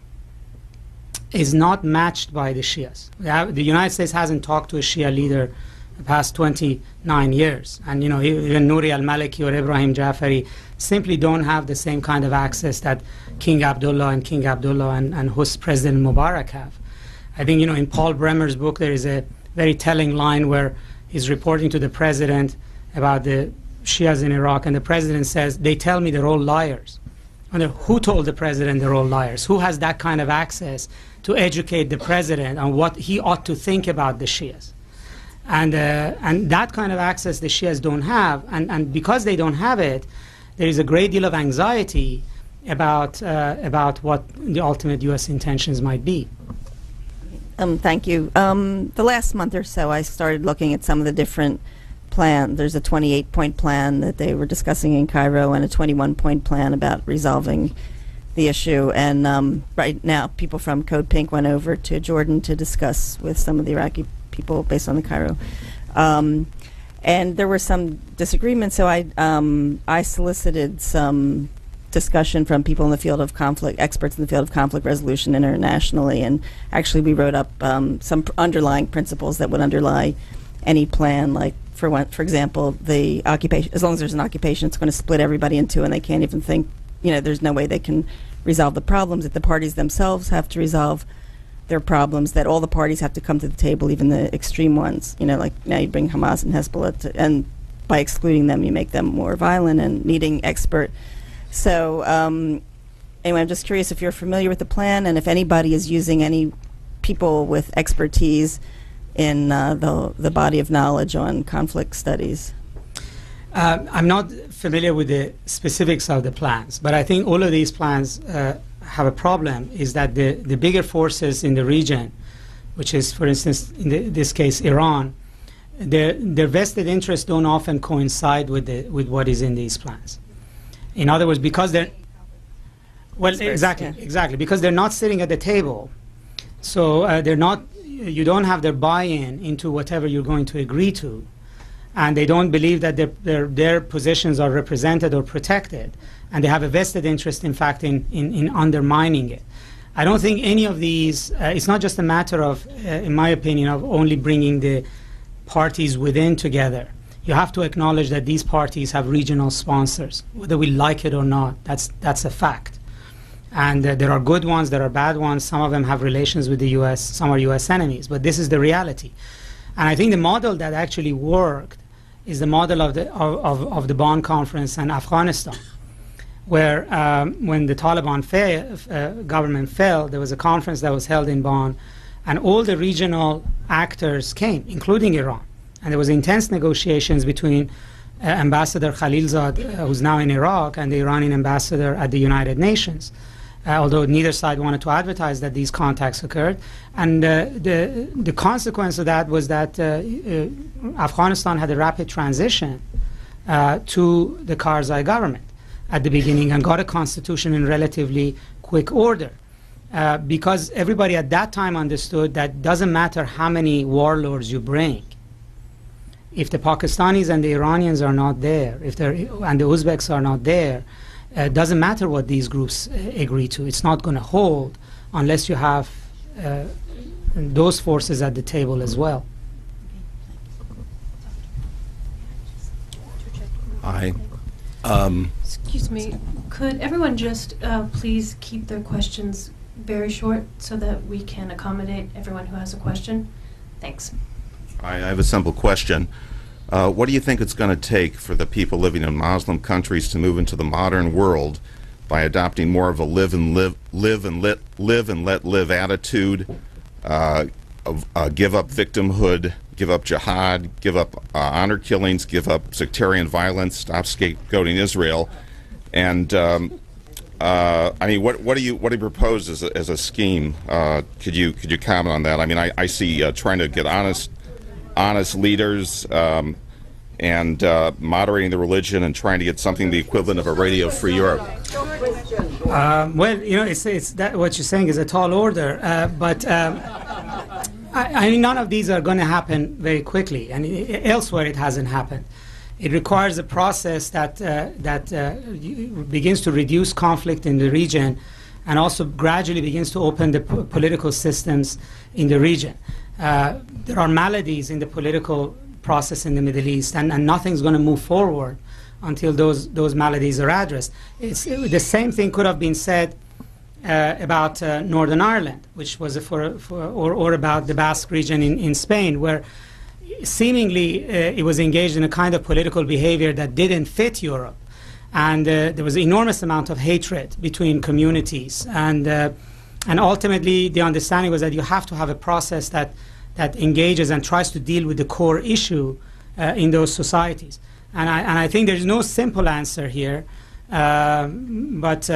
is not matched by the Shias. The United States hasn't talked to a Shia leader the past 29 years. And even Nouri al-Maliki or Ibrahim Jafari simply don't have the same kind of access that King Abdullah and President Mubarak have. I think, in Paul Bremer's book, there is a very telling line where he's reporting to the president about the Shias in Iraq, and the president says, they tell me they're all liars. And who told the president they're all liars? Who has that kind of access to educate the president on what he ought to think about the Shias? And that kind of access the Shias don't have, and because they don't have it, there is a great deal of anxiety about what the ultimate U.S. intentions might be. Thank you. The last month or so, I started looking at some of the different plans. There's a 28-point plan that they were discussing in Cairo and a 21-point plan about resolving the issue. And right now, people from Code Pink went over to Jordan to discuss with some of the Iraqi people based on the Cairo. And there were some disagreements, so I solicited some discussion from people in the field of conflict, experts in the field of conflict resolution internationally, and actually we wrote up some underlying principles that would underlie any plan, like for example, the occupation. As long as there's an occupation, it's going to split everybody in two, and they can't even think, there's no way they can resolve the problems, that the parties themselves have to resolve their problems, that all the parties have to come to the table, even the extreme ones. Like now you bring Hamas and Hezbollah, and by excluding them, you make them more violent and needing expert. So anyway, I'm just curious if you're familiar with the plan and if anybody is using any people with expertise in the body of knowledge on conflict studies. I'm not familiar with the specifics of the plans, but I think all of these plans have a problem, is that the bigger forces in the region, which is, for instance, in this case, Iran, their vested interests don't often coincide with what is in these plans. In other words, because they're exactly because they're not sitting at the table, so they're not. You don't have their buy-in into whatever you're going to agree to, and they don't believe that their positions are represented or protected, and they have a vested interest, in fact, in undermining it. I don't think any of these. It's not just a matter of, in my opinion, of only bringing the parties within together. You have to acknowledge that these parties have regional sponsors, whether we like it or not. That's a fact. And there are good ones, there are bad ones. Some of them have relations with the U.S., some are U.S. enemies. But this is the reality. And I think the model that actually worked is the model of the Bonn Conference and Afghanistan, where when the Taliban government fell, there was a conference that was held in Bonn, and all the regional actors came, including Iran. And there was intense negotiations between Ambassador Khalilzad, who's now in Iraq, and the Iranian ambassador at the United Nations, although neither side wanted to advertise that these contacts occurred. And the consequence of that was that Afghanistan had a rapid transition to the Karzai government at the beginning and got a constitution in relatively quick order. Because everybody at that time understood that doesn't matter how many warlords you bring, if the Pakistanis and the Iranians are not there, and the Uzbeks are not there, it doesn't matter what these groups agree to. It's not going to hold unless you have those forces at the table as well. Hi. Excuse me, could everyone just please keep their questions very short so that we can accommodate everyone who has a question? Thanks. I have a simple question. What do you think it's going to take for the people living in Muslim countries to move into the modern world by adopting more of a live and let live attitude, give up victimhood, give up jihad, give up honor killings, give up sectarian violence, stop scapegoating Israel, and I mean, what do you propose as a scheme? Could you comment on that? I mean, I see trying to get honest leaders and moderating the religion and trying to get something the equivalent of a Radio Free Europe. Well, you know, it's that what you're saying is a tall order, but I mean, none of these are going to happen very quickly, and elsewhere it hasn't happened. It requires a process that begins to reduce conflict in the region, and also gradually begins to open the political systems in the region. There are maladies in the political process in the Middle East, and nothing's going to move forward until those maladies are addressed. The same thing could have been said about Northern Ireland, which was or about the Basque region in Spain, where seemingly it was engaged in a kind of political behavior that didn't fit Europe, and there was an enormous amount of hatred between communities, and ultimately the understanding was that you have to have a process that engages and tries to deal with the core issue in those societies. And I think there's no simple answer here, but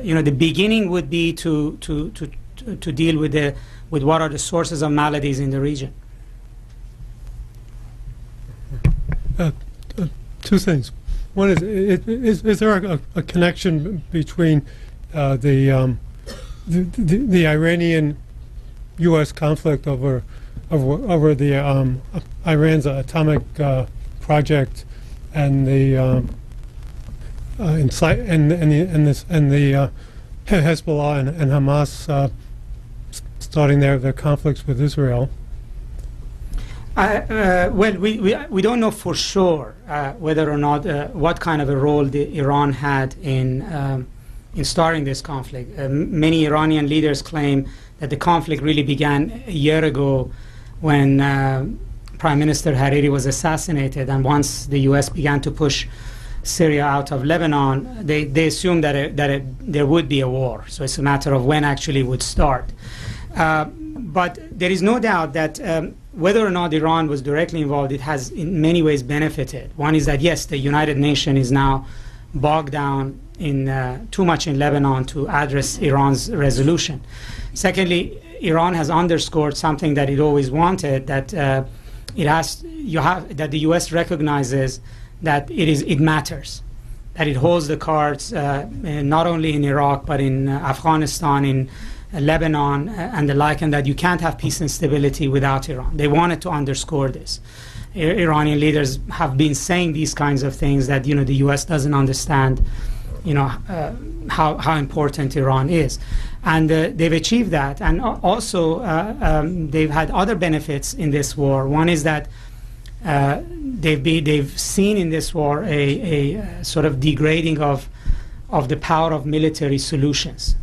you know, the beginning would be to deal with what are the sources of maladies in the region. Two things. One is there a connection between the Iranian-U.S. conflict over the Iran's atomic project and the Hezbollah and Hamas starting their conflicts with Israel? Well, we don't know for sure whether or not what kind of a role Iran had in starting this conflict. Many Iranian leaders claim that the conflict really began a year ago when Prime Minister Hariri was assassinated, and once the U.S. began to push Syria out of Lebanon, they assumed that there would be a war. So it's a matter of when actually it would start. But there is no doubt that whether or not Iran was directly involved, it has in many ways benefited. One is that, yes, the United Nations is now bogged down in too much in Lebanon to address Iran's resolution. Secondly, Iran has underscored something that it always wanted, that that the U.S. recognizes that it matters, that it holds the cards not only in Iraq but in Afghanistan, in Lebanon and the like, and that you can't have peace and stability without Iran. They wanted to underscore this. Iranian leaders have been saying these kinds of things, that the U.S. doesn't understand how important Iran is, and they've achieved that. And also they've had other benefits in this war. One is that they've seen in this war a sort of degrading of the power of military solutions.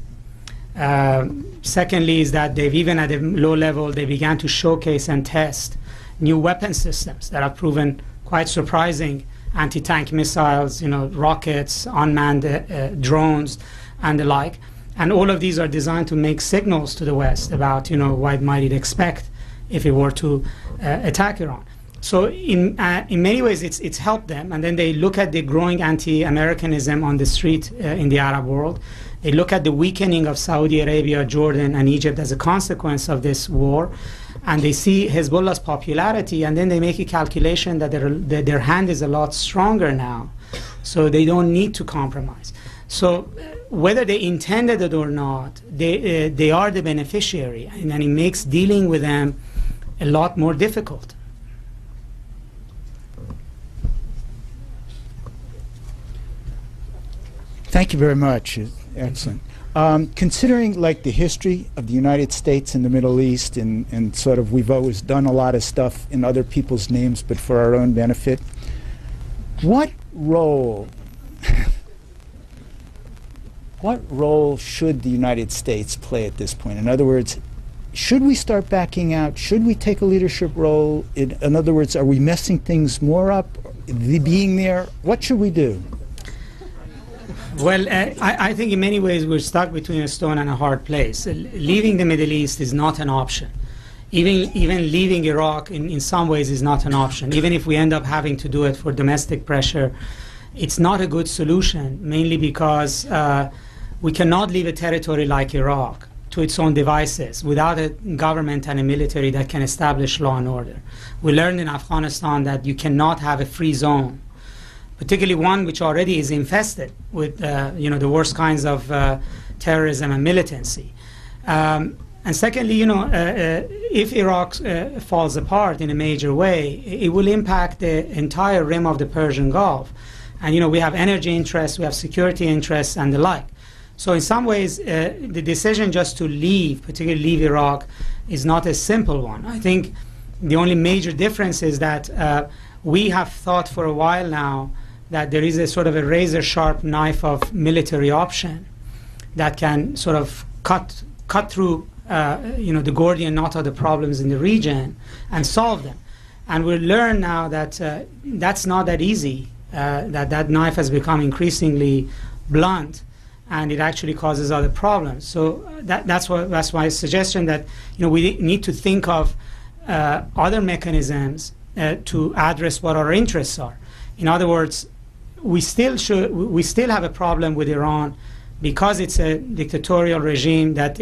Secondly is that they've, even at a low level, they began to showcase and test new weapon systems that have proven quite surprising: anti-tank missiles, rockets, unmanned drones, and the like. And all of these are designed to make signals to the West about what might it expect if it were to attack Iran. So in many ways it's helped them. And then they look at the growing anti-Americanism on the street in the Arab world. They look at the weakening of Saudi Arabia, Jordan, and Egypt as a consequence of this war, and they see Hezbollah's popularity, and then they make a calculation that their hand is a lot stronger now, so they don't need to compromise. So whether they intended it or not, they are the beneficiary, and it makes dealing with them a lot more difficult. Thank you very much. Excellent. Considering the history of the United States in the Middle East, and sort of we've always done a lot of stuff in other people's names but for our own benefit, what role should the United States play at this point? In other words, should we start backing out? Should we take a leadership role? In other words, are we messing things more up? Being there, what should we do? Well, I think in many ways we're stuck between a stone and a hard place. Leaving the Middle East is not an option. Even leaving Iraq in some ways is not an option. Even if we end up having to do it for domestic pressure, it's not a good solution, mainly because we cannot leave a territory like Iraq to its own devices without a government and a military that can establish law and order. We learned in Afghanistan that you cannot have a free zone, particularly one which already is infested with the worst kinds of terrorism and militancy. And secondly, if Iraq falls apart in a major way, it will impact the entire rim of the Persian Gulf. And we have energy interests, we have security interests, and the like. So in some ways, the decision just to leave, particularly leave Iraq, is not a simple one. I think the only major difference is that we have thought for a while now that there is a sort of a razor-sharp knife of military option that can sort of cut through the Gordian knot of the problems in the region and solve them. And we learn now that that's not that easy, that knife has become increasingly blunt, and it actually causes other problems. So that's my suggestion, that we need to think of other mechanisms to address what our interests are. In other words, we still have a problem with Iran because it's a dictatorial regime that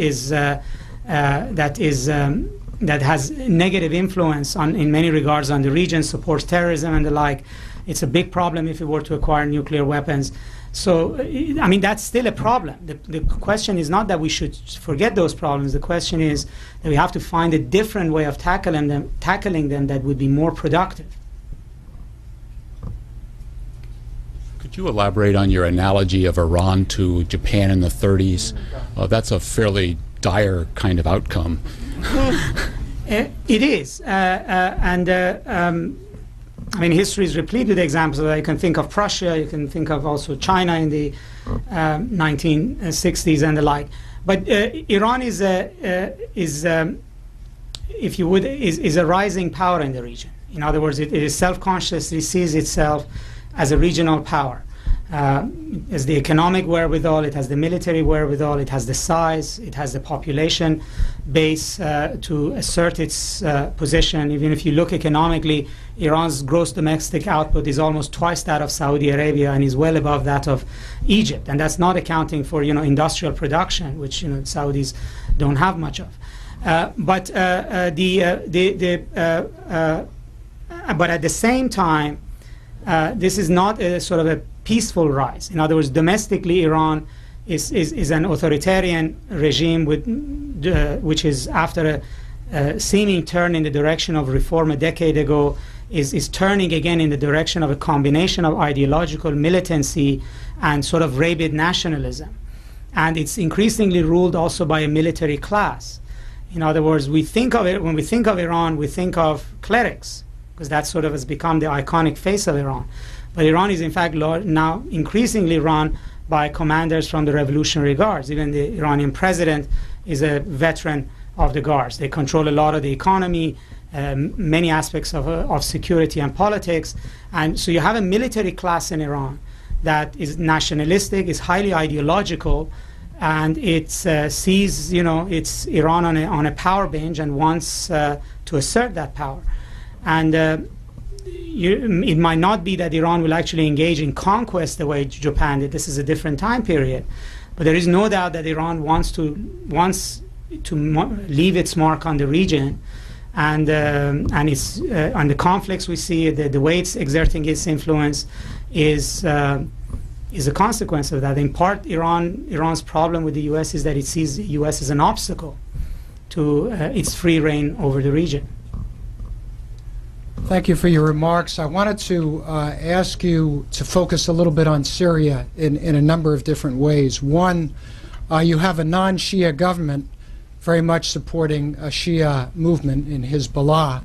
has negative influence in many regards on the region, supports terrorism and the like. It's a big problem if it were to acquire nuclear weapons. So, I mean, that's still a problem. The question is not that we should forget those problems. The question is that we have to find a different way of tackling them that would be more productive. Could you elaborate on your analogy of Iran to Japan in the 30s? That's a fairly dire kind of outcome. It is. I mean, history is replete with examples of that. You can think of Prussia, you can think of also China in the 1960s and the like. But Iran is a rising power in the region. In other words, it is self-consciously sees itself as a regional power. It has the economic wherewithal, it has the military wherewithal, it has the size, it has the population base to assert its position. Even if you look economically, Iran's gross domestic output is almost twice that of Saudi Arabia and is well above that of Egypt. And that's not accounting for industrial production, which the Saudis don't have much of. But at the same time, this is not a sort of a peaceful rise. In other words, domestically, Iran is an authoritarian regime which is, after a seeming turn in the direction of reform a decade ago, is turning again in the direction of a combination of ideological militancy and sort of rabid nationalism. And it's increasingly ruled also by a military class. In other words, when we think of Iran, we think of clerics, because that sort of has become the iconic face of Iran. But Iran is in fact now increasingly run by commanders from the Revolutionary Guards. Even the Iranian president is a veteran of the Guards. They control a lot of the economy, many aspects of security and politics. And so you have a military class in Iran that is nationalistic, is highly ideological, and it sees it's Iran on a power binge and wants to assert that power. And it might not be that Iran will actually engage in conquest the way Japan did. This is a different time period. But there is no doubt that Iran wants to leave its mark on the region, and it's on the conflicts we see, the way it's exerting its influence is a consequence of that. In part, Iran's problem with the U.S. is that it sees the U.S. as an obstacle to its free reign over the region. Thank you for your remarks. I wanted to ask you to focus a little bit on Syria in a number of different ways. One, you have a non-Shia government very much supporting a Shia movement in Hezbollah.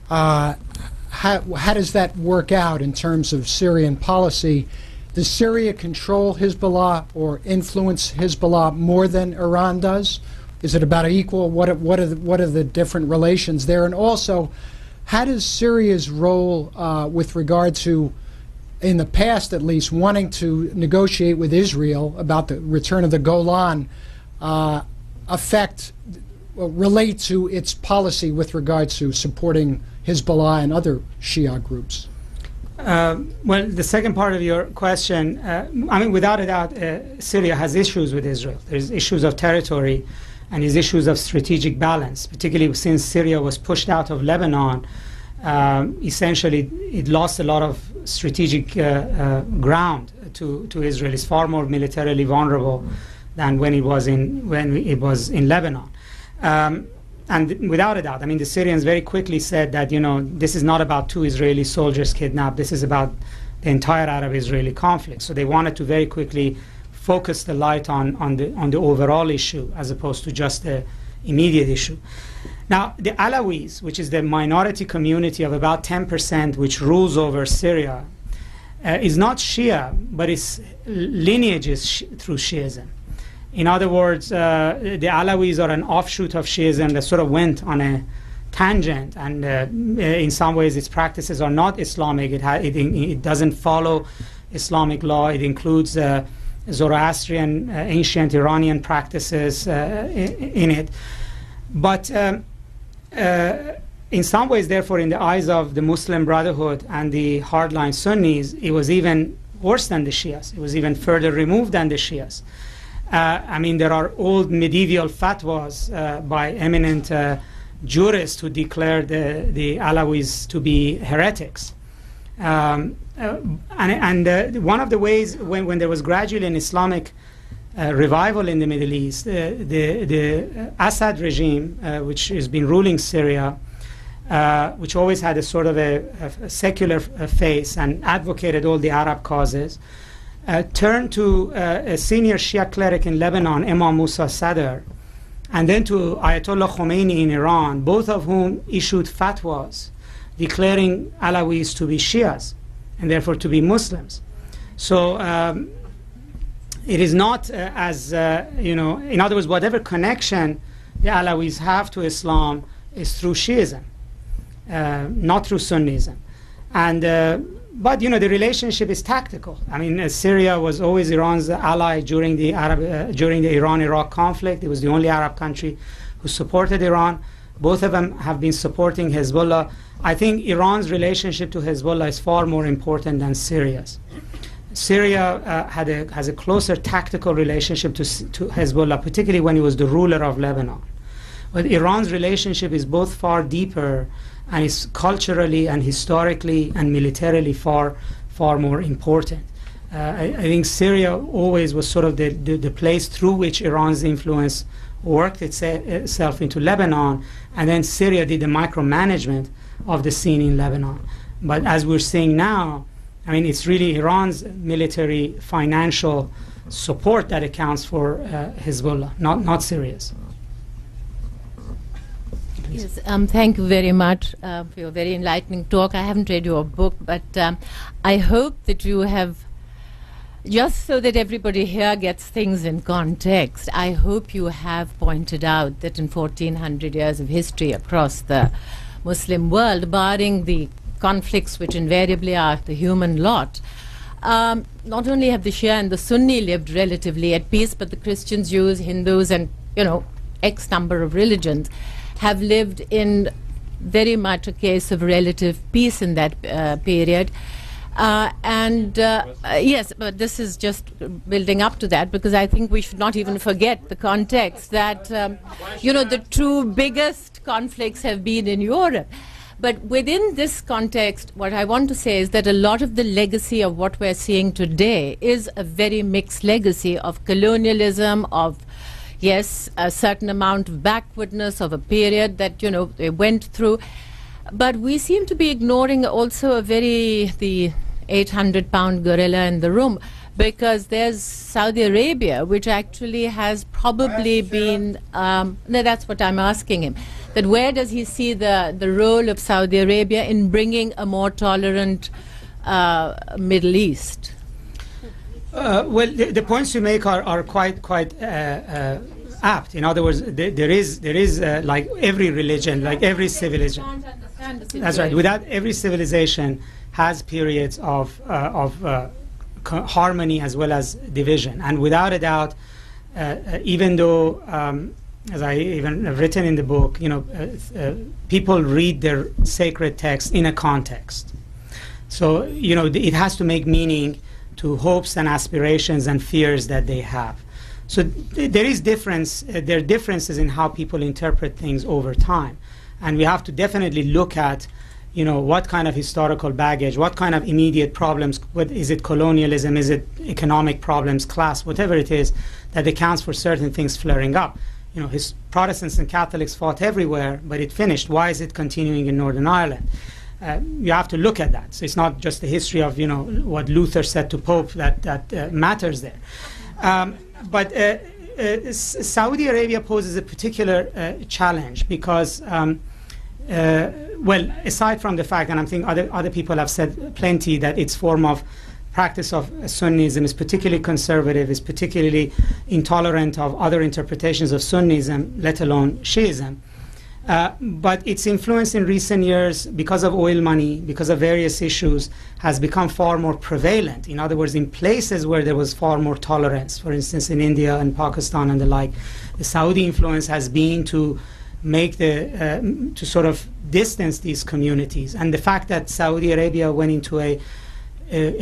How how does that work out in terms of Syrian policy? Does Syria control Hezbollah or influence Hezbollah more than Iran does? Is it about equal? What are the different relations there? And also, how does Syria's role with regard to, in the past at least, wanting to negotiate with Israel about the return of the Golan relate to its policy with regard to supporting Hezbollah and other Shia groups? Well, the second part of your question, I mean, without a doubt, Syria has issues with Israel. There's issues of territory and there's issues of strategic balance, particularly since Syria was pushed out of Lebanon. Essentially, it lost a lot of strategic ground to Israel. It's far more militarily vulnerable than when it was in Lebanon. And without a doubt, I mean, the Syrians very quickly said that, you know, this is not about 2 Israeli soldiers kidnapped. This is about the entire Arab-Israeli conflict. So they wanted to very quickly focus the light on the overall issue as opposed to just the immediate issue. Now, the Alawis, which is the minority community of about 10% which rules over Syria, is not Shia, but its lineage is through Shiism. In other words, the Alawis are an offshoot of Shiism that sort of went on a tangent, and in some ways its practices are not Islamic. It doesn't follow Islamic law. It includes Zoroastrian, ancient Iranian practices in it. But in some ways, therefore, in the eyes of the Muslim Brotherhood and the hardline Sunnis, it was even worse than the Shias. It was even further removed than the Shias. I mean, there are old medieval fatwas by eminent jurists who declared the Alawis to be heretics. And one of the ways when there was gradually an Islamic revival in the Middle East, the Assad regime, which has been ruling Syria, which always had a sort of a secular face and advocated all the Arab causes, turned to a senior Shia cleric in Lebanon, Imam Musa Sadr, and then to Ayatollah Khomeini in Iran, both of whom issued fatwas declaring Alawis to be Shias and therefore to be Muslims. So it is not in other words, whatever connection the Alawis have to Islam is through Shiism, not through Sunnism. And but the relationship is tactical. I mean, Syria was always Iran's ally during the Iran-Iraq conflict. It was the only Arab country who supported Iran. Both of them have been supporting Hezbollah. I think Iran's relationship to Hezbollah is far more important than Syria's. Syria has a closer tactical relationship to Hezbollah, particularly when it was the ruler of Lebanon. But Iran's relationship is both far deeper and is culturally and historically and militarily far more important. I think Syria always was sort of the place through which Iran's influence worked itself into Lebanon, and then Syria did the micromanagement of the scene in Lebanon. But as we're seeing now, I mean, it's really Iran's military financial support that accounts for Hezbollah, not Syria's. Yes, thank you very much for your very enlightening talk. I haven't read your book, but I hope that you have, just so that everybody here gets things in context, I hope you have pointed out that in 1400 years of history across the Muslim world, barring the conflicts which invariably are the human lot, not only have the Shia and the Sunni lived relatively at peace, but the Christians, Jews, Hindus, and X number of religions have lived in very much a case of relative peace in that period. Yes, but this is just building up to that, because I think we should not even forget the context that, the two biggest conflicts have been in Europe. But within this context, what I want to say is that a lot of the legacy of what we're seeing today is a very mixed legacy of colonialism, of yes, a certain amount of backwardness of a period that, they went through. But we seem to be ignoring also the 800-pound gorilla in the room, because there's Saudi Arabia, which actually has probably been, no, that's what I'm asking him. that where does he see the role of Saudi Arabia in bringing a more tolerant Middle East? Well, the points you make are quite apt. In other words, there is like every religion, like every civilization. That's right. Without every civilization has periods of harmony as well as division, and without a doubt, even though, as I even have written in the book, people read their sacred text in a context. So it has to make meaning to hopes and aspirations and fears that they have. So there is difference. There are differences in how people interpret things over time, and we have to definitely look at, what kind of historical baggage, what kind of immediate problems. Is it colonialism? Is it economic problems, class, whatever it is, that accounts for certain things flaring up? Protestants and Catholics fought everywhere, but it finished. Why is it continuing in Northern Ireland? You have to look at that. So it's not just the history of what Luther said to Pope that matters there. But Saudi Arabia poses a particular challenge because, well, aside from the fact, and I think other people have said plenty, that its form of practice of Sunnism is particularly conservative, is particularly intolerant of other interpretations of Sunnism, let alone Shiism. But its influence in recent years, because of oil money, because of various issues, has become far more prevalent. In other words, in places where there was far more tolerance, for instance, in India and Pakistan and the like, the Saudi influence has been to make to sort of distance these communities. And the fact that Saudi Arabia went into a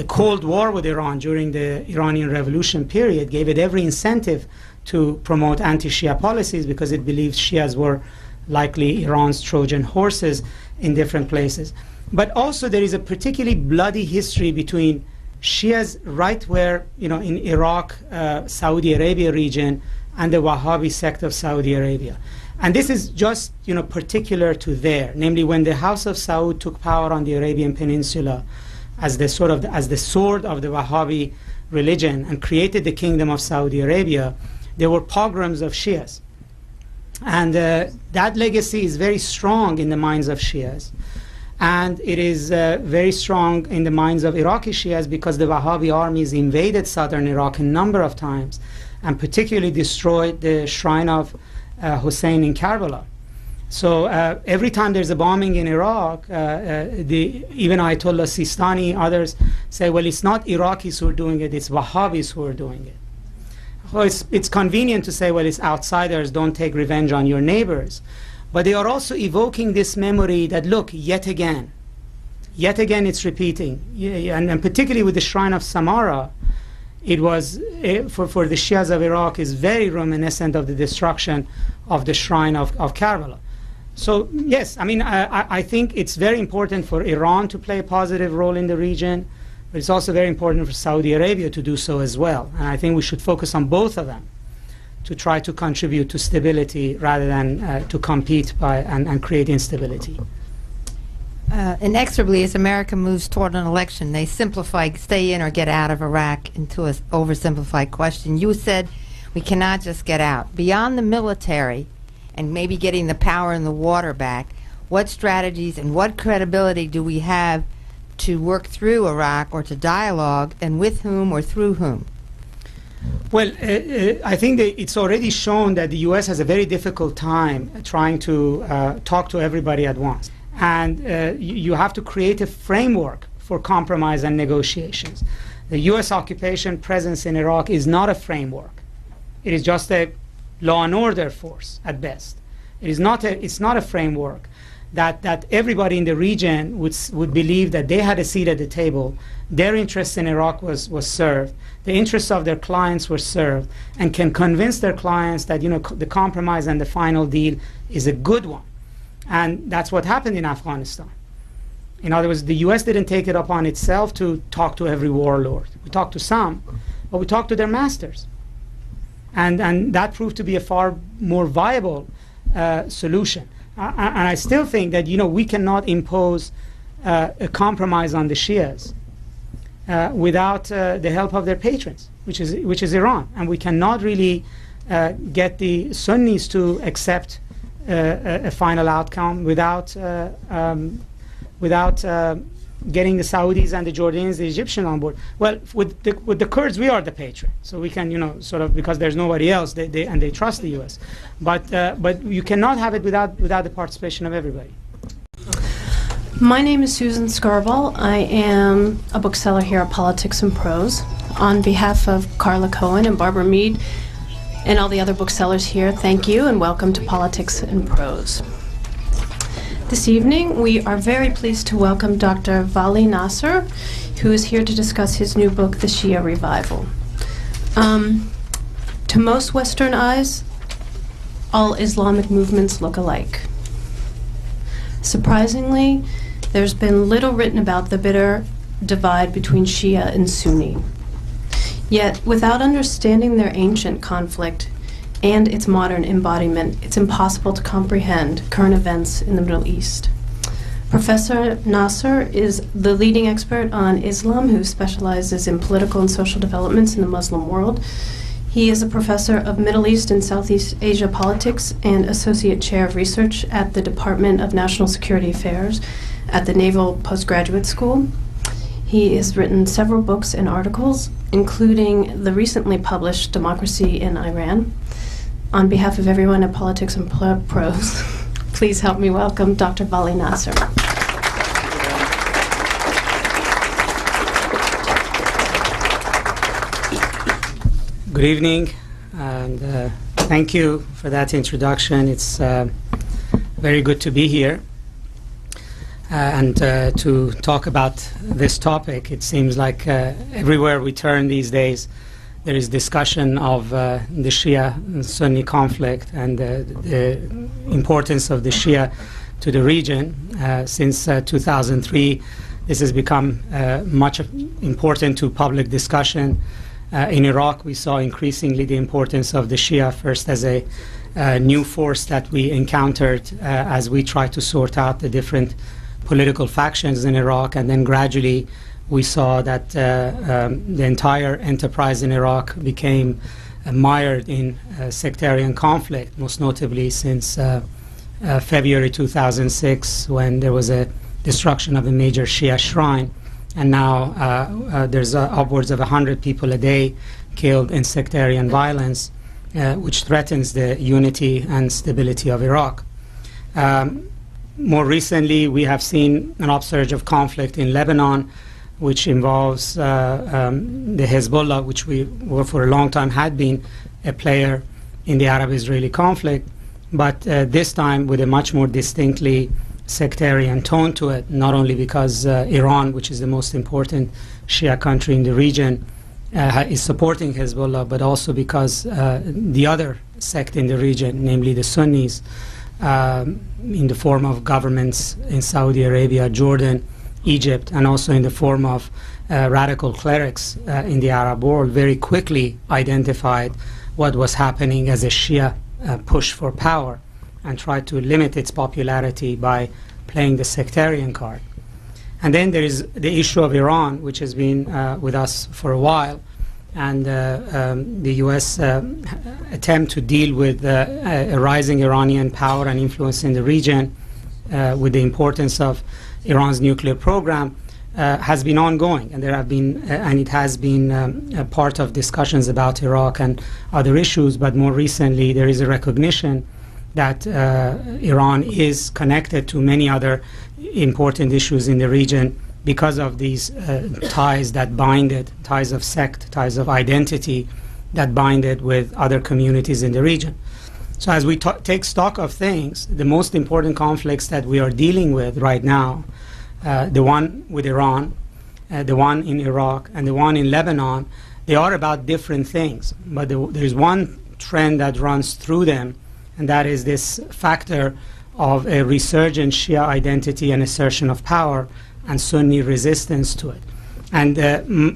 Cold War with Iran during the Iranian Revolution period gave it every incentive to promote anti-Shia policies, because it believed Shias were likely Iran's Trojan horses in different places. But also there is a particularly bloody history between Shias right where, in Iraq, Saudi Arabia region, and the Wahhabi sect of Saudi Arabia. And this is just, particular to there. Namely, when the House of Saud took power on the Arabian Peninsula as the sword of the Wahhabi religion and created the Kingdom of Saudi Arabia, there were pogroms of Shias. And that legacy is very strong in the minds of Shias. And it is very strong in the minds of Iraqi Shias, because the Wahhabi armies invaded southern Iraq a number of times and particularly destroyed the shrine of Hussein in Karbala. So every time there's a bombing in Iraq, even Ayatollah Sistani, others say, well, it's not Iraqis who are doing it, it's Wahhabis who are doing it. Well, it's convenient to say, well, it's outsiders, don't take revenge on your neighbors. But they are also evoking this memory that, look, yet again it's repeating. And particularly with the shrine of Samarra, it was, for the Shias of Iraq, is very reminiscent of the destruction of the shrine of Karbala. So, yes, I think it's very important for Iran to play a positive role in the region. But it's also very important for Saudi Arabia to do so as well. And I think we should focus on both of them to try to contribute to stability rather than to compete and create instability. Inexorably, as America moves toward an election, they simplify stay in or get out of Iraq into an oversimplified question. You said we cannot just get out. Beyond the military and maybe getting the power and the water back, what strategies and what credibility do we have to work through Iraq or to dialogue, and with whom or through whom? Well, I think that it's already shown that the U.S. has a very difficult time trying to talk to everybody at once. And you have to create a framework for compromise and negotiations. The U.S. occupation presence in Iraq is not a framework. It is just a law and order force at best. It's not a framework that everybody in the region would believe that they had a seat at the table, their interests in Iraq was served, the interests of their clients were served, and can convince their clients that the compromise and the final deal is a good one. And that's what happened in Afghanistan. In other words, the U.S. didn't take it upon itself to talk to every warlord. We talked to some, but we talked to their masters. And that proved to be a far more viable solution. And I still think that we cannot impose a compromise on the Shias without the help of their patrons, which is Iran, and we cannot really get the Sunnis to accept a final outcome without getting the Saudis and the Jordanians, the Egyptians on board. Well, with the Kurds, we are the patriot, so we can, sort of, because there's nobody else, they trust the U.S. But you cannot have it without the participation of everybody. My name is Susan Skarbal. I am a bookseller here at Politics and Prose. On behalf of Carla Cohen and Barbara Mead and all the other booksellers here, thank you and welcome to Politics and Prose. This evening, we are very pleased to welcome Dr. Vali Nasr, who is here to discuss his new book, The Shia Revival. To most Western eyes, all Islamic movements look alike. Surprisingly, there's been little written about the bitter divide between Shia and Sunni. Yet, without understanding their ancient conflict and its modern embodiment, it's impossible to comprehend current events in the Middle East. Professor Nasr is the leading expert on Islam who specializes in political and social developments in the Muslim world. He is a professor of Middle East and Southeast Asia politics and associate chair of research at the Department of National Security Affairs at the Naval Postgraduate School. He has written several books and articles, including the recently published Democracy in Iran. On behalf of everyone at Politics and Prose, please help me welcome Dr. Vali Nasr. Good evening, and thank you for that introduction. It's very good to be here and to talk about this topic. It seems like everywhere we turn these days, there is discussion of the Shia and Sunni conflict and the importance of the Shia to the region. Since 2003, this has become much important to public discussion. In Iraq, we saw increasingly the importance of the Shia, first as a new force that we encountered as we tried to sort out the different political factions in Iraq, and then gradually we saw that the entire enterprise in Iraq became mired in sectarian conflict, most notably since February 2006, when there was a destruction of a major Shia shrine. And now there's upwards of 100 people a day killed in sectarian violence, which threatens the unity and stability of Iraq. More recently, we have seen an upsurge of conflict in Lebanon, which involves the Hezbollah, which we were for a long time had been a player in the Arab-Israeli conflict, but this time with a much more distinctly sectarian tone to it, not only because Iran, which is the most important Shia country in the region, is supporting Hezbollah, but also because the other sect in the region, namely the Sunnis, in the form of governments in Saudi Arabia, Jordan, Egypt, and also in the form of radical clerics in the Arab world, very quickly identified what was happening as a Shia push for power and tried to limit its popularity by playing the sectarian card. And then there is the issue of Iran, which has been with us for a while, and the U.S. attempt to deal with a rising Iranian power and influence in the region with the importance of Iran's nuclear program has been ongoing, and there have been and it has been a part of discussions about Iraq and other issues. But more recently, there is a recognition that Iran is connected to many other important issues in the region because of these ties that bind it, ties of sect, ties of identity that bind it with other communities in the region. So as we take stock of things, the most important conflicts that we are dealing with right now, the one with Iran, the one in Iraq, and the one in Lebanon, they are about different things. But there's one trend that runs through them, and that is this factor of a resurgent Shia identity and assertion of power and Sunni resistance to it. And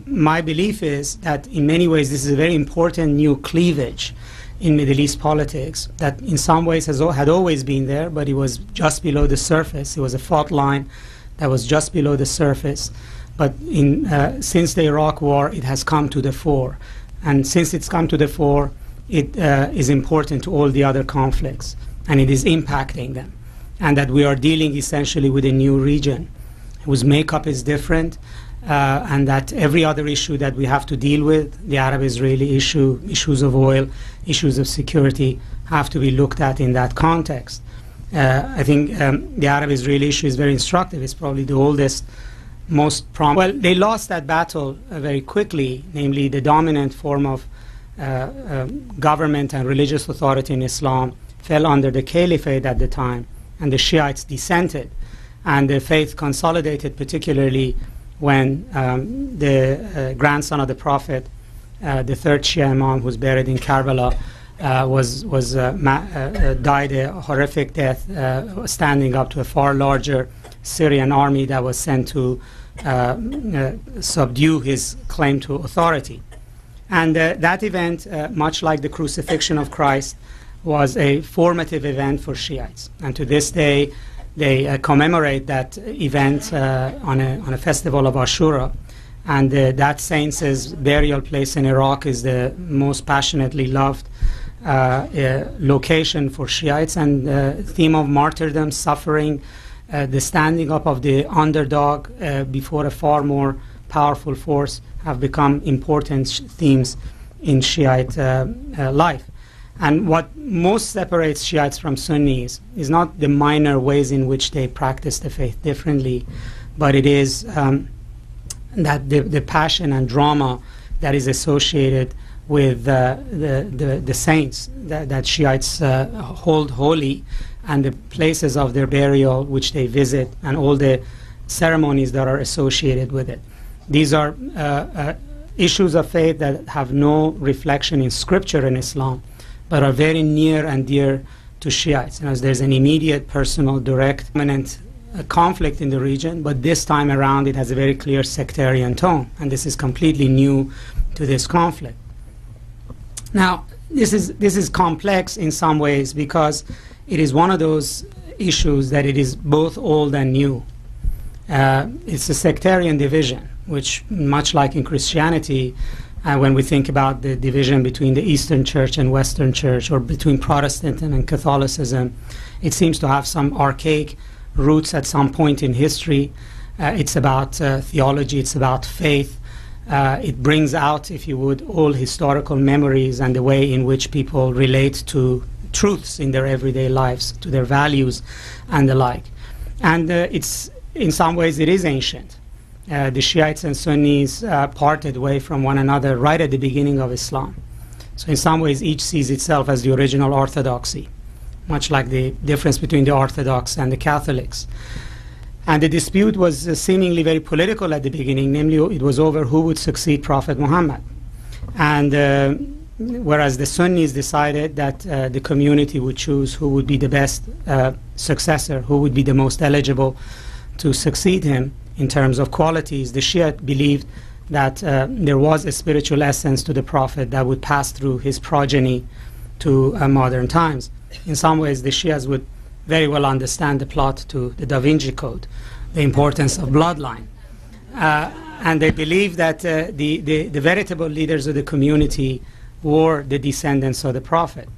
my belief is that in many ways this is a very important new cleavage in Middle East politics that in some ways had always been there, but it was just below the surface. It was a fault line that was just below the surface. But since the Iraq war, it has come to the fore. And since it's come to the fore, it is important to all the other conflicts. and it is impacting them, and that we are dealing essentially with a new region whose makeup is different, and that every other issue that we have to deal with, the Arab-Israeli issue, issues of oil, issues of security, have to be looked at in that context. I think the Arab-Israeli issue is very instructive. It's probably the oldest, most well, they lost that battle very quickly, namely the dominant form of government and religious authority in Islam fell under the caliphate at the time, and the Shiites dissented, and the faith consolidated, particularly when the grandson of the Prophet, the third Shia Imam, who's buried in Karbala, died a horrific death, standing up to a far larger Syrian army that was sent to subdue his claim to authority. And that event, much like the crucifixion of Christ, was a formative event for Shiites. And to this day, they commemorate that event on a festival of Ashura. And that saint's burial place in Iraq is the most passionately loved location for Shiites, and the theme of martyrdom, suffering, the standing up of the underdog before a far more powerful force have become important themes in Shiite life. And what most separates Shiites from Sunnis is not the minor ways in which they practice the faith differently, but it is that the passion and drama that is associated with the saints that Shiites hold holy, and the places of their burial which they visit, and all the ceremonies that are associated with it. These are issues of faith that have no reflection in scripture in Islam, but are very near and dear to Shiites. As there's an immediate, personal, direct, imminent conflict in the region, but this time around it has a very clear sectarian tone, and this is completely new to this conflict. Now, this is complex in some ways because it is one of those issues that it is both old and new. It's a sectarian division, which, much like in Christianity, when we think about the division between the Eastern Church and Western Church, or between Protestantism and Catholicism, it seems to have some archaic roots at some point in history. It's about theology, it's about faith. It brings out, if you would, all historical memories and the way in which people relate to truths in their everyday lives, to their values and the like. And it's, in some ways, it is ancient. The Shiites and Sunnis parted way from one another right at the beginning of Islam. So in some ways, each sees itself as the original orthodoxy, much like the difference between the Orthodox and the Catholics. And the dispute was seemingly very political at the beginning, namely it was over who would succeed Prophet Muhammad. And whereas the Sunnis decided that the community would choose who would be the best successor, who would be the most eligible to succeed him in terms of qualities, the Shia believed that there was a spiritual essence to the Prophet that would pass through his progeny to modern times. In some ways, the Shias would very well understand the plot to the Da Vinci Code, the importance of bloodline. And they believe that the veritable leaders of the community were the descendants of the Prophet.